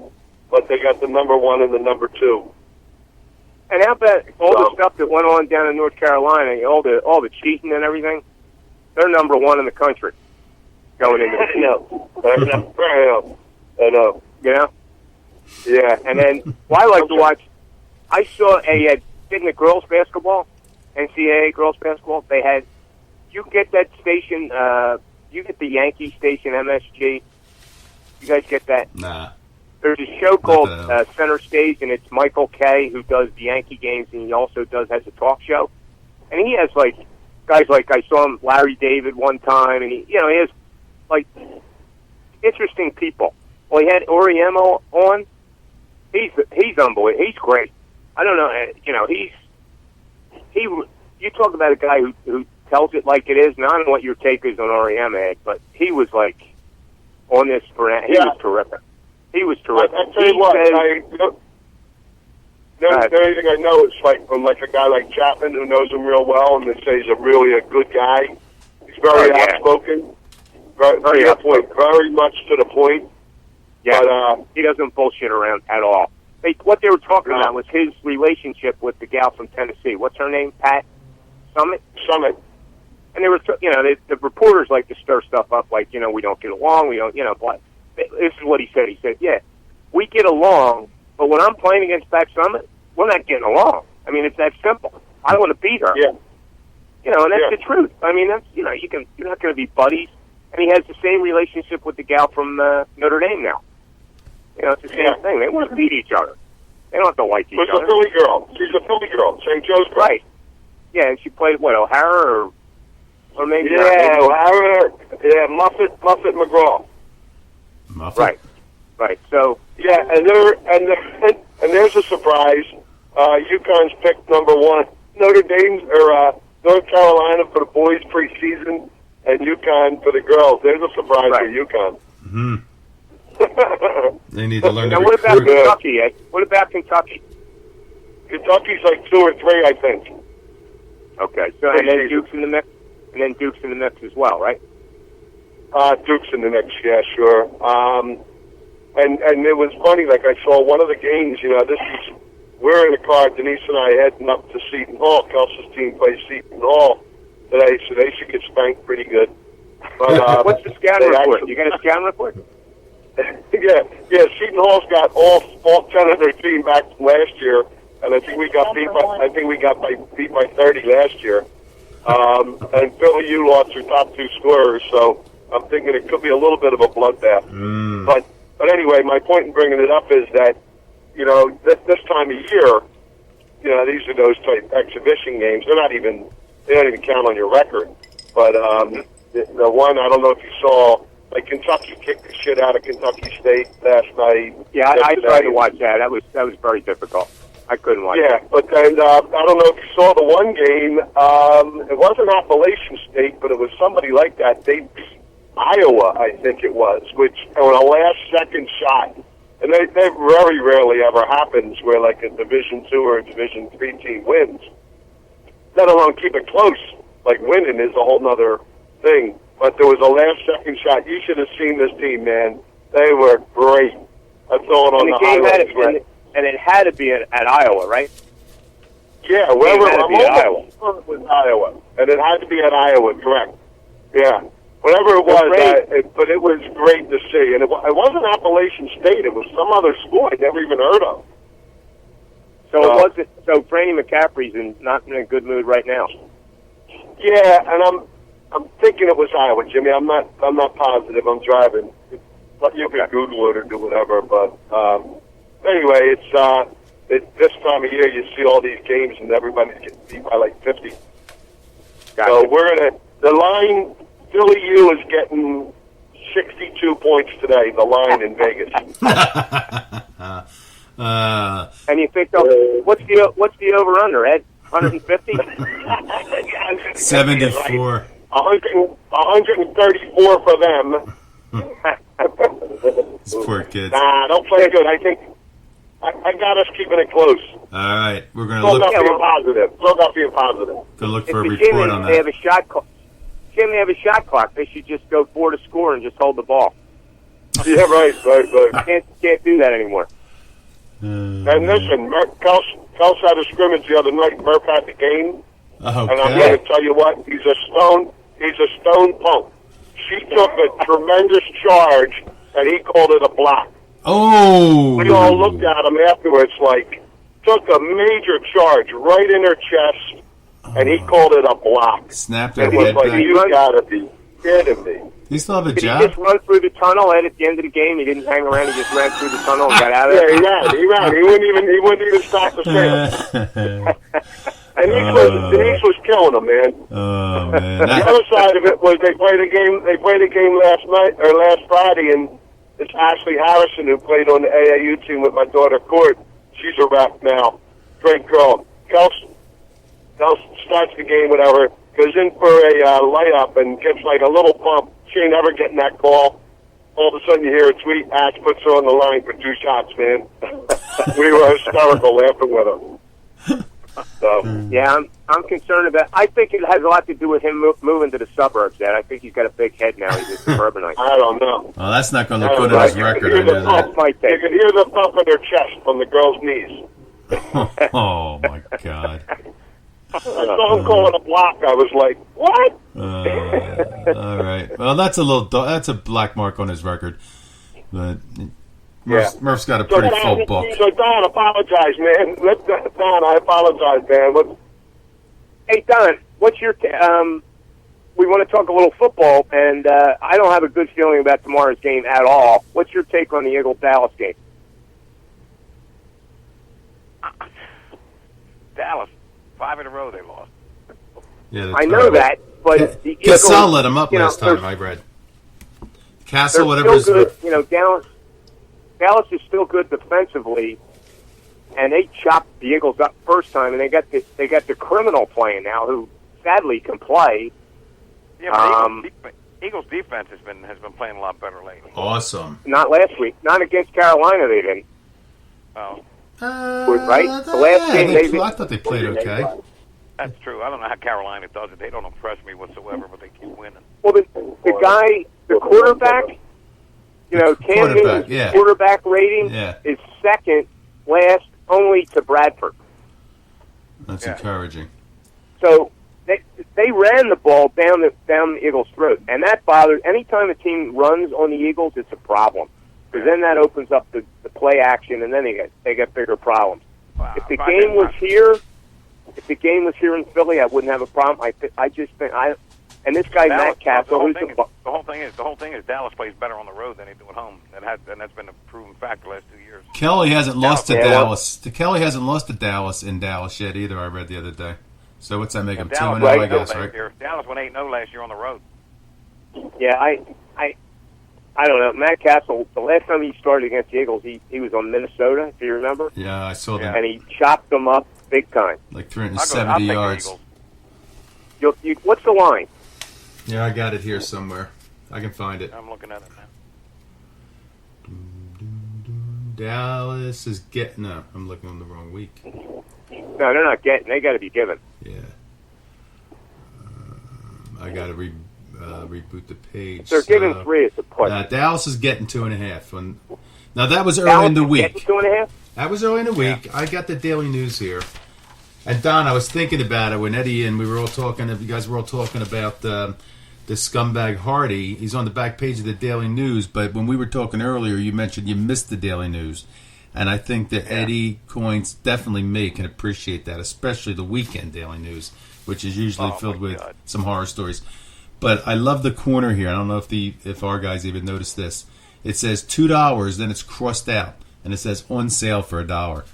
but they got the #1 and the #2. And how about all So- the stuff that went on down in North Carolina, all the cheating and everything? They're #1 in the country going into the No, I know. you know. Yeah, And then I like to watch. I saw a thing at girls basketball, NCAA girls basketball. They had you get that station. You get the Yankee station MSG. You guys get that? Nah. There's a show called the- Center Stage, and it's Michael Kay who does the Yankee games, and he also has a talk show. And he has like guys like I saw him Larry David one time, and he has like interesting people. Well, he had Oriemo on. He's unbelievable. He's great. I don't know. You talk about a guy who tells it like it is. Now I don't know what your take is on Oriemo, Ed, but he was like on this for. He was terrific. He was terrific. I tell you what, the only thing I know is from a guy like Chapman who knows him real well, and they say he's a good guy. He's very outspoken, very much to the point. Yeah, but, he doesn't bullshit around at all. What they were talking about was his relationship with the gal from Tennessee. What's her name? Pat Summit. And they were, the reporters like to stir stuff up, like, we don't get along, we don't, but this is what he said. He said, yeah, we get along, but when I'm playing against Pat Summit, we're not getting along. I mean, it's that simple. I want to beat her. Yeah. And that's the truth. I mean, that's, you're not going to be buddies. And he has the same relationship with the gal from Notre Dame now. It's the same thing. They want to beat each other. They don't have to like each She's other. a Philly girl. She's a Philly girl. St. Joe's girl. Right. Yeah, and she played, O'Hara or maybe not. Yeah, O'Hara. Yeah, Muffet McGraw. Muffet? Right. So yeah, and there's a surprise. UConn's picked #1. Notre Dame or North Carolina for the boys preseason, and UConn for the girls. There's a surprise for UConn. Mm-hmm. They need to learn to now, what about recruit. Kentucky? What about Kentucky? Kentucky's like 2 or 3, I think. Okay, so and then Duke's in the mix, as well, right? Duke's in the mix, yeah, sure. And it was funny. Like I saw one of the games. This is we're in the car, Denise and I, heading up to Seton Hall. Kelsey's team plays Seton Hall today, so they should get spanked pretty good. But what's the scouting report? You got a scouting report? yeah. Seton Hall's got all 10 of their team back from last year, and I think we got beat by 30 last year. And Philly U lost their top 2 scorers, so I'm thinking it could be a little bit of a bloodbath. But anyway, my point in bringing it up is that, you know, this time of year, you know, these are those type exhibition games. They don't even count on your record. But the one, I don't know if you saw, like Kentucky kicked the shit out of Kentucky State last night. Yeah, I tried to watch that. That was very difficult. I couldn't watch it. Yeah, but then I don't know if you saw the one game. It wasn't Appalachian State, but it was somebody like that. They beat Iowa, I think it was, which on a last-second shot. And that very rarely ever happens where like a Division II or a Division III team wins. Let alone keep it close. Like winning is a whole nother thing. But there was a last-second shot. You should have seen this team, man. They were great. I saw it on the highlights. And it had to be at Iowa, right? Yeah, wherever it was Iowa. And it had to be at Iowa, correct. Yeah. Whatever it was, but it was great to see. And it wasn't Appalachian State. It was some other school I never even heard of. So it wasn't. So Franny McCaffrey's not in a good mood right now. Yeah, and I'm thinking it was Iowa, Jimmy. I'm not positive. I'm driving. But you can Google it or do whatever. But anyway, it's this time of year you see all these games and everybody's getting beat by like 50. Gotcha. So the line. Philly U is getting 62 points today, the line in Vegas. And you think, what's the over-under, Ed? 150? 74. 134 for them. These poor kids. Nah, don't play good. I think I got us keeping it close. All right, we're going to look. Still got being positive. Go look for a report on that. They have a shot clock. They have a shot clock. They should just go 4 to score and just hold the ball. Yeah, right. Can't do that anymore. And listen, Kels had a scrimmage the other night. Murph had the game, and I'm going to tell you what, he's a stone punk. She took a tremendous charge, and he called it a block. Oh! We all looked at him afterwards, like took a major charge right in her chest. And he called it a block. Snapped her head back. It was like, you gotta be kidding me. You still have a job? Did he just run through the tunnel and at the end of the game? He didn't hang around. He just ran through the tunnel and got out of there? Yeah, he ran. He wouldn't even stop the sale. And Denise was killing him, man. Oh, man. The other side of it was they played a game last Friday, and it's Ashley Harrison who played on the AAU team with my daughter Court. She's a rep now. Great girl. Kelsey starts the game, whatever, goes in for a layup and gets like a little bump. She ain't ever getting that call. All of a sudden you hear a tweet, Ash puts her on the line for 2 shots, man. We were hysterical laughing with her. So. Yeah, I'm concerned about. I think it has a lot to do with him moving to the suburbs. Ed, I think he's got a big head now. He's a suburbanite. I don't know. Well, that's not going to look good on his record. You can hear the thump in her chest from the girl's knees. Oh my God. I saw him call it a block. I was like, what? All right. Well, that's a black mark on his record. But Murph's got a pretty full book. So Don, apologize, man. Don, I apologize, man. Hey, Don, what's your? We want to talk a little football, and I don't have a good feeling about tomorrow's game at all. What's your take on the Eagles-Dallas game? Dallas. 5 in a row they lost. Yeah, I know that, but the Eagles... Castle let them up last time, I read. Castle, whatever is... Good. You know, Dallas is still good defensively, and they chopped the Eagles up first time, and they got the criminal playing now, who sadly can play. Yeah, but Eagles defense has been playing a lot better lately. Awesome. Not last week. Not against Carolina, they didn't. Oh. Right? The last game I thought they played okay. That's true. I don't know how Carolina does it. They don't impress me whatsoever, but they keep winning. Well, the guy, the quarterback, you know, Cam Newton's quarterback rating is second last only to Bradford. That's encouraging. So they ran the ball down the Eagles' throat, and that bothers. Anytime a team runs on the Eagles, it's a problem because then that opens up the play action, and then they get bigger problems. Wow. If the game was here in Philly, I wouldn't have a problem. I just think and this guy Dallas, Matt Castle, the whole thing is Dallas plays better on the road than they do at home, and that's been a proven fact the last 2 years. Kelly hasn't lost to Dallas. Kelly hasn't lost to Dallas in Dallas yet either. I read the other day. So what's that make him 2-0? I guess, right? Dallas went 8-0 last year on the road. Yeah, I don't know. Matt Castle, the last time he started against the Eagles, he was on Minnesota. Do you remember? Yeah, I saw that. And he chopped them up big time. Like 370 yards. What's the line? Yeah, I got it here somewhere. I can find it. I'm looking at it now. Dallas is getting... No, I'm looking on the wrong week. No, they're not getting. They got to be given. Yeah. I got to reboot the page. They're giving 3 at the push. Dallas is getting 2.5. Now, that was early in the week. 2.5? That was early in the week. Yeah. I got the Daily News here. And, Don, I was thinking about it when Eddie and we were all talking, you guys were all talking about the scumbag Hardy. He's on the back page of the Daily News, but when we were talking earlier, you mentioned you missed the Daily News. And I think that Eddie Coins, definitely me, can appreciate that, especially the weekend Daily News, which is usually filled with some horror stories. But I love the corner here. I don't know if our guys even noticed this. It says $2, then it's crossed out, and it says on sale for $1.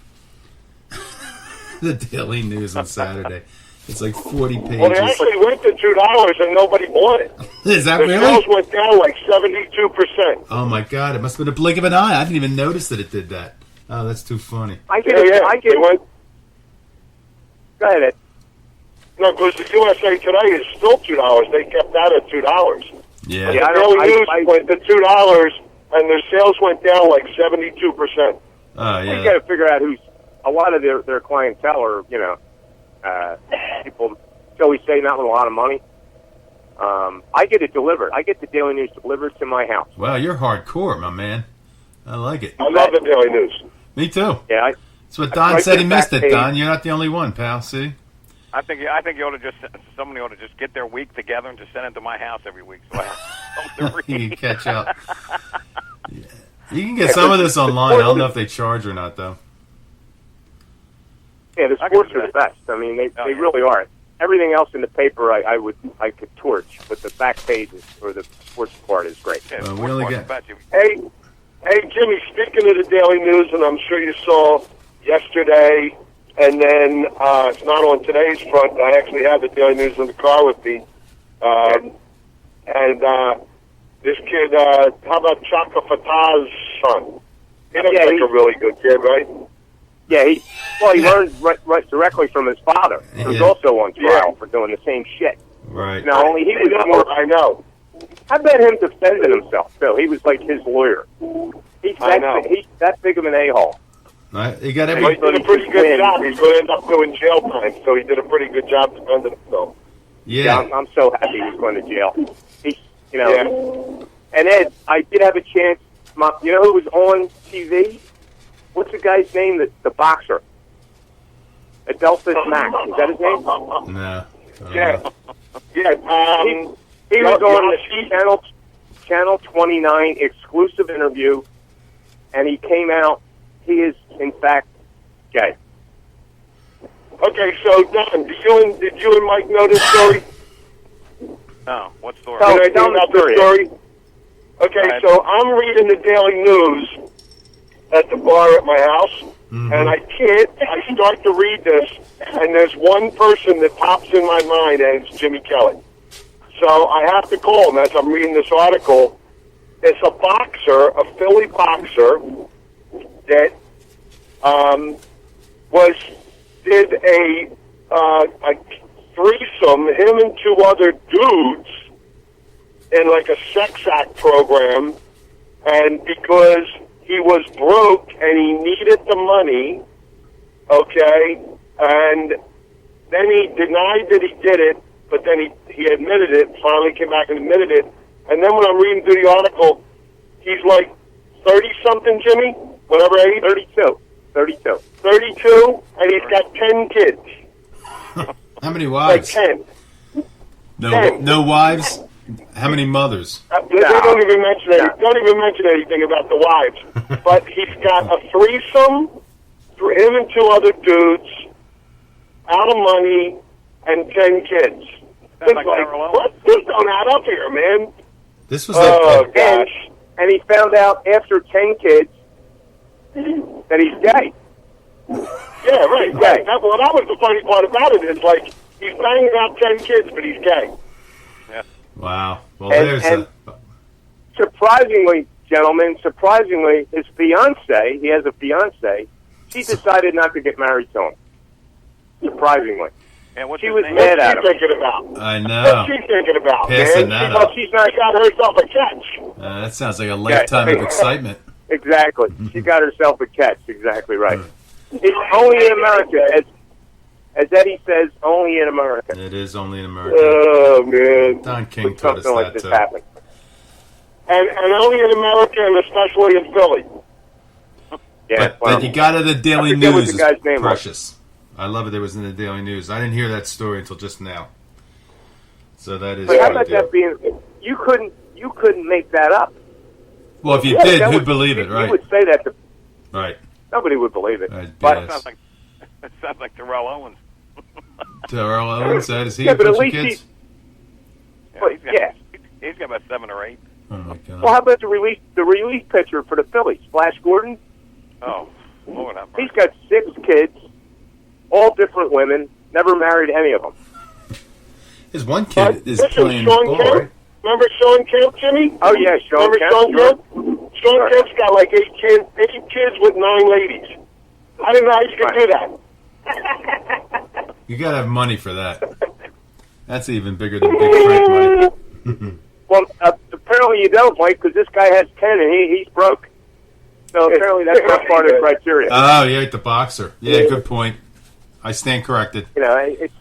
The Daily News on Saturday. It's like 40 pages. Well, they actually went to $2 and nobody bought it. Is that really? The sales went down like 72%. Oh my God! It must have been a blink of an eye. I didn't even notice that it did that. Oh, that's too funny. I get. Go ahead, Ed. No, because the USA Today is still $2. They kept that at $2. Yeah. The Daily News went to $2, and their sales went down like 72%. Oh yeah. You got to figure out who's. A lot of their clientele are, people, shall we say, not with a lot of money. I get it delivered. I get the Daily News delivered to my house. Wow, you're hardcore, my man. I like it. I love the Daily News. Me too. Yeah. That's what Don said. He missed it, Don. You're not the only one, pal. See? I think you ought to somebody ought to just get their week together and just send it to my house every week so I have something to read. You can catch up. Yeah. You can get some of this online. I don't know if they charge or not, though. Yeah, the sports are the best. I mean, they really are. Everything else in the paper, I could torch, but the back pages or the sports part is great. Yeah, we only get. Hey, Jimmy. Speaking of the Daily News, and I'm sure you saw yesterday, and then it's not on today's front. I actually have the Daily News in the car with me, and this kid. How about Chaka Fatah's son? He looks like a really good kid, right? Yeah, he learned right directly from his father, who's also on trial for doing the same shit. Right. Now, only he was more. I know. I bet him defending himself, Phil. He was like his lawyer. He's that big of an a-hole. He got He did a pretty good job. He's going to end up doing jail time, so he did a pretty good job defending himself. Yeah. I'm so happy he's going to jail. And Ed, I did have a chance. You know who was on TV? What's the guy's name? The boxer. Adelphus Max. Is that his name? No. Yeah. He was on the Channel 29 exclusive interview, and he came out. He is, in fact, gay. Okay, so Don, did you and Mike know this story? No. What story? Tell Did I tell about the story? Okay, so I'm reading the Daily News at the bar at my house, and I start to read this, and there's one person that pops in my mind, and it's Jimmy Kelly. So I have to call him as I'm reading this article. It's a boxer, a Philly boxer, that did a threesome, him and 2 other dudes, in like a sex act program, and because he was broke and he needed the money, okay, and then he denied that he did it, but then he admitted it, finally came back and admitted it, and then when I'm reading through the article, he's like 30-something, Jimmy? Whatever age? 32. 32. 32, and he's got 10 kids. How many Like wives? 10. No wives? How many mothers? They don't even mention anything about the wives. But he's got a threesome for him and 2 other dudes, out of money, and 10 kids. It's like, what? This don't add up here, man. This was Oh, like gosh. And he found out after 10 kids that he's gay. Yeah, right. That was the funny part about it. Is like he's banging out 10 kids, but he's gay. wow. Well, And surprisingly, gentlemen, his fiance, he has a fiance, she decided not to get married to him. Surprisingly. And what's She his was name? mad What's at she him. thinking about? I know. What's she thinking about, Passing man? that up. She's not got herself a catch. That sounds like a lifetime of excitement. Exactly. She got herself a catch. Exactly right. It's only in America, as Eddie says, only in America. It is only in America. Oh, man. Don King taught us Something like that, this too. happened. And only in America, and especially in Philly. Yeah, But you got it in the Daily I forget what News. the guy's It's name was. precious. I love it. It was in the Daily News. I didn't hear that story until just now. So that is. But how a about big deal. that being? You couldn't make that up. Well, if you Yeah, did, that who'd would- believe it, You right? would say that to Right. nobody would believe it. Right, But BS. It sounds like Terrell Owens. Terrell Owens said, "Is he Yeah, a but at bunch of least kids?" But, yeah. He's got about 7 or 8. Oh my God. Well, how about the relief pitcher for the Phillies, Flash Gordon? Oh, Lord, have He's got 6 kids, all different women. Never married any of them. His one kid is Listen, playing Sean ball, Kemp. right? Remember Sean Kemp, Jimmy? Oh yeah, Sean Remember Kemp. Sean Sure. Kemp? Sean Kemp's got like 8 kids with 9 ladies. I didn't know how you could do that. You gotta have money for that. That's even bigger than Big Frank money. Well, apparently you don't, Mike, because this guy has 10 and he's broke. So apparently that's not part of the criteria. Oh, yeah, the boxer. Yeah, good point. I stand corrected. You know, it's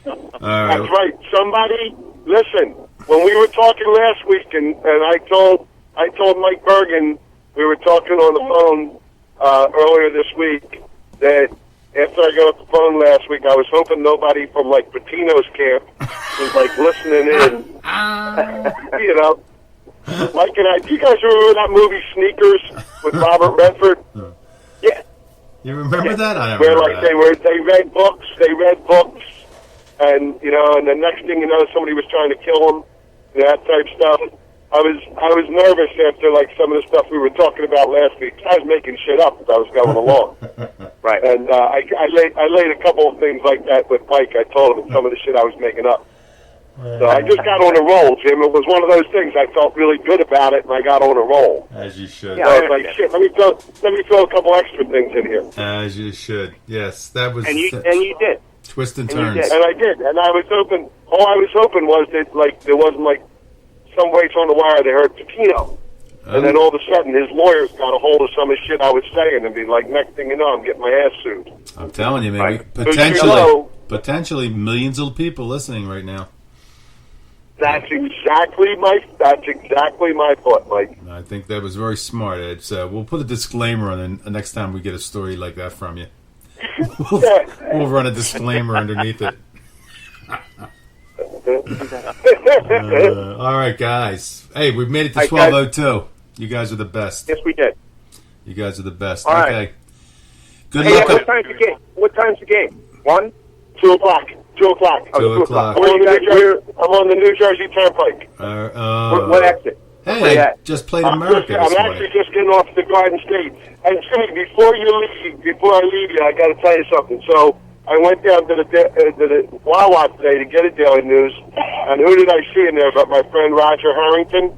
All That's right. right. Somebody, listen, when we were talking last week, and I told Mike Bergen, we were talking on the phone earlier this week, that after I got off the phone last week, I was hoping nobody from, like, Patino's camp was, like, listening in. You know? Mike and I, do you guys remember that movie Sneakers with Robert Redford? Yeah. You remember that? I don't Where, remember like, that. they read books, and, you know, and the next thing you know, somebody was trying to kill them, that type stuff. I was nervous after, like, some of the stuff we were talking about last week. I was making shit up as I was going along. right. And I laid a couple of things like that with Mike. I told him some of the shit I was making up. So I just got on a roll, Jim. It was one of those things. I felt really good about it, and I got on a roll. As you should. So I was like, shit, let me throw a couple extra things in here. As you should. Yes, that was And you did. twists and and you turns. did. And I did. And I was hoping, all I was hoping was that, like, there wasn't, like, some waits on the wire they heard Patino. And then all of a sudden, his lawyers got a hold of some of the shit I was saying and be like, next thing you know, I'm getting my ass sued. I'm telling you, man. Right. Potentially millions of people listening right now. That's exactly my thought, Mike. I think that was very smart, Ed. So we'll put a disclaimer on it the next time we get a story like that from you. We'll run a disclaimer underneath it. All right, guys. Hey, we've made it to 12:02. You guys are the best. Yes, we did. You guys are the best. All right. Okay. Good Hey, luck. what time's the game? 1? 2 o'clock. 2 o'clock. Oh, 2 o'clock. I'm on the New Jersey Turnpike. What exit? Hey, I just played America I'm this actually morning. just getting off the Garden State. And Jimmy, before I leave you, I got to tell you something. So I went down to the Wawa today to get a Daily News, and who did I see in there but my friend Roger Harrington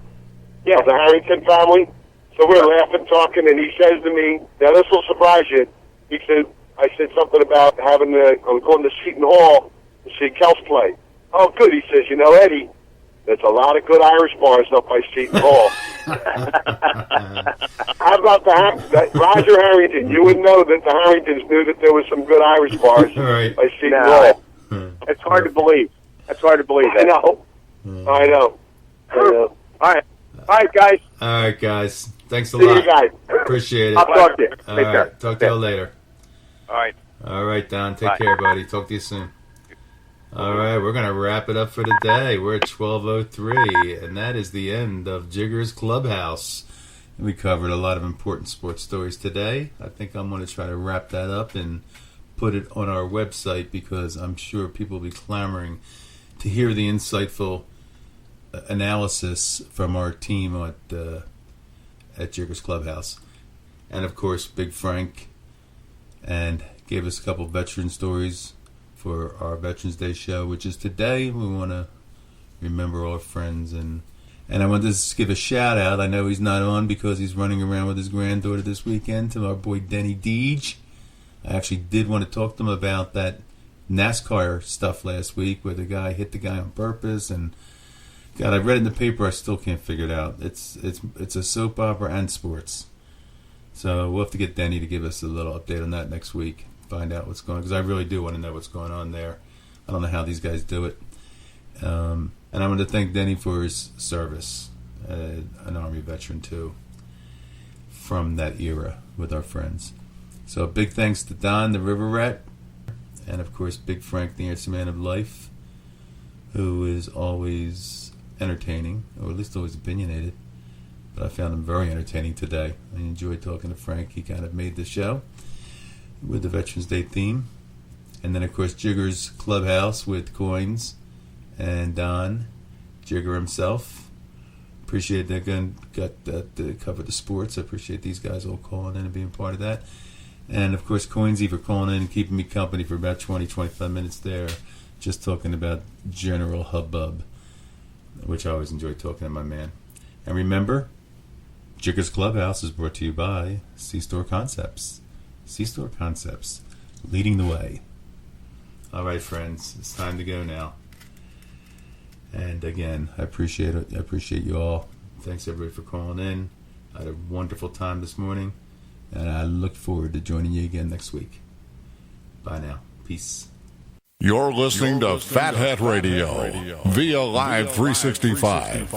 of the Harrington family? So we're laughing, talking, and he says to me, now this will surprise you. He said, I said something about I'm going to Seton Hall to see Kels play. Oh, good. He says, you know, Eddie, there's a lot of good Irish bars up by Seton Hall. How about that? Roger Harrington? You would know that the Harringtons knew that there was some good Irish bars Right. by Seton No. Hall. It's hard to believe. That's hard to believe. I know. All right. All right, guys. All right, guys. Thanks a See lot. you guys. Appreciate it. I'll talk to you. All Take right. care. Talk to you later. All right. All right, Don. Take Bye. care, buddy. Talk to you soon. All right, we're going to wrap it up for today. We're at 12:03, and that is the end of Jigger's Clubhouse. We covered a lot of important sports stories today. I think I'm going to try to wrap that up and put it on our website because I'm sure people will be clamoring to hear the insightful analysis from our team at Jigger's Clubhouse. And, of course, Big Frank and gave us a couple veteran stories for our Veterans Day show, which is today. We want to remember all our friends. And I want to just give a shout out. I know he's not on because he's running around with his granddaughter this weekend, to our boy Denny Deege. I actually did want to talk to him about that NASCAR stuff last week where the guy hit the guy on purpose. And God, I read it in the paper. I still can't figure it out. It's a soap opera and sports. So we'll have to get Denny to give us a little update on that next week. Find out what's going on, because I really do want to know what's going on there. I don't know how these guys do it. And I want to thank Denny for his service, an Army veteran too, from that era with our friends. So big thanks to Don, the River Rat, and of course Big Frank, the Answer Man of Life, who is always entertaining, or at least always opinionated. But I found him very entertaining today. I enjoyed talking to Frank. He kind of made the show with the Veterans Day theme. And then, of course, Jigger's Clubhouse with Coins and Don, Jigger himself. Appreciate that got that to cover the sports. I appreciate these guys all calling in and being part of that. And, of course, Coinsy for calling in and keeping me company for about 20, 25 minutes there, just talking about general hubbub, which I always enjoy talking to my man. And remember, Jigger's Clubhouse is brought to you by C-Store Concepts. C-Store Concepts, leading the way. All right, friends, it's time to go now. And again, I appreciate it. I appreciate you all. Thanks everybody for calling in. I had a wonderful time this morning, and I look forward to joining you again next week. Bye now. Peace. You're listening to Fat Hat Radio via Live 365.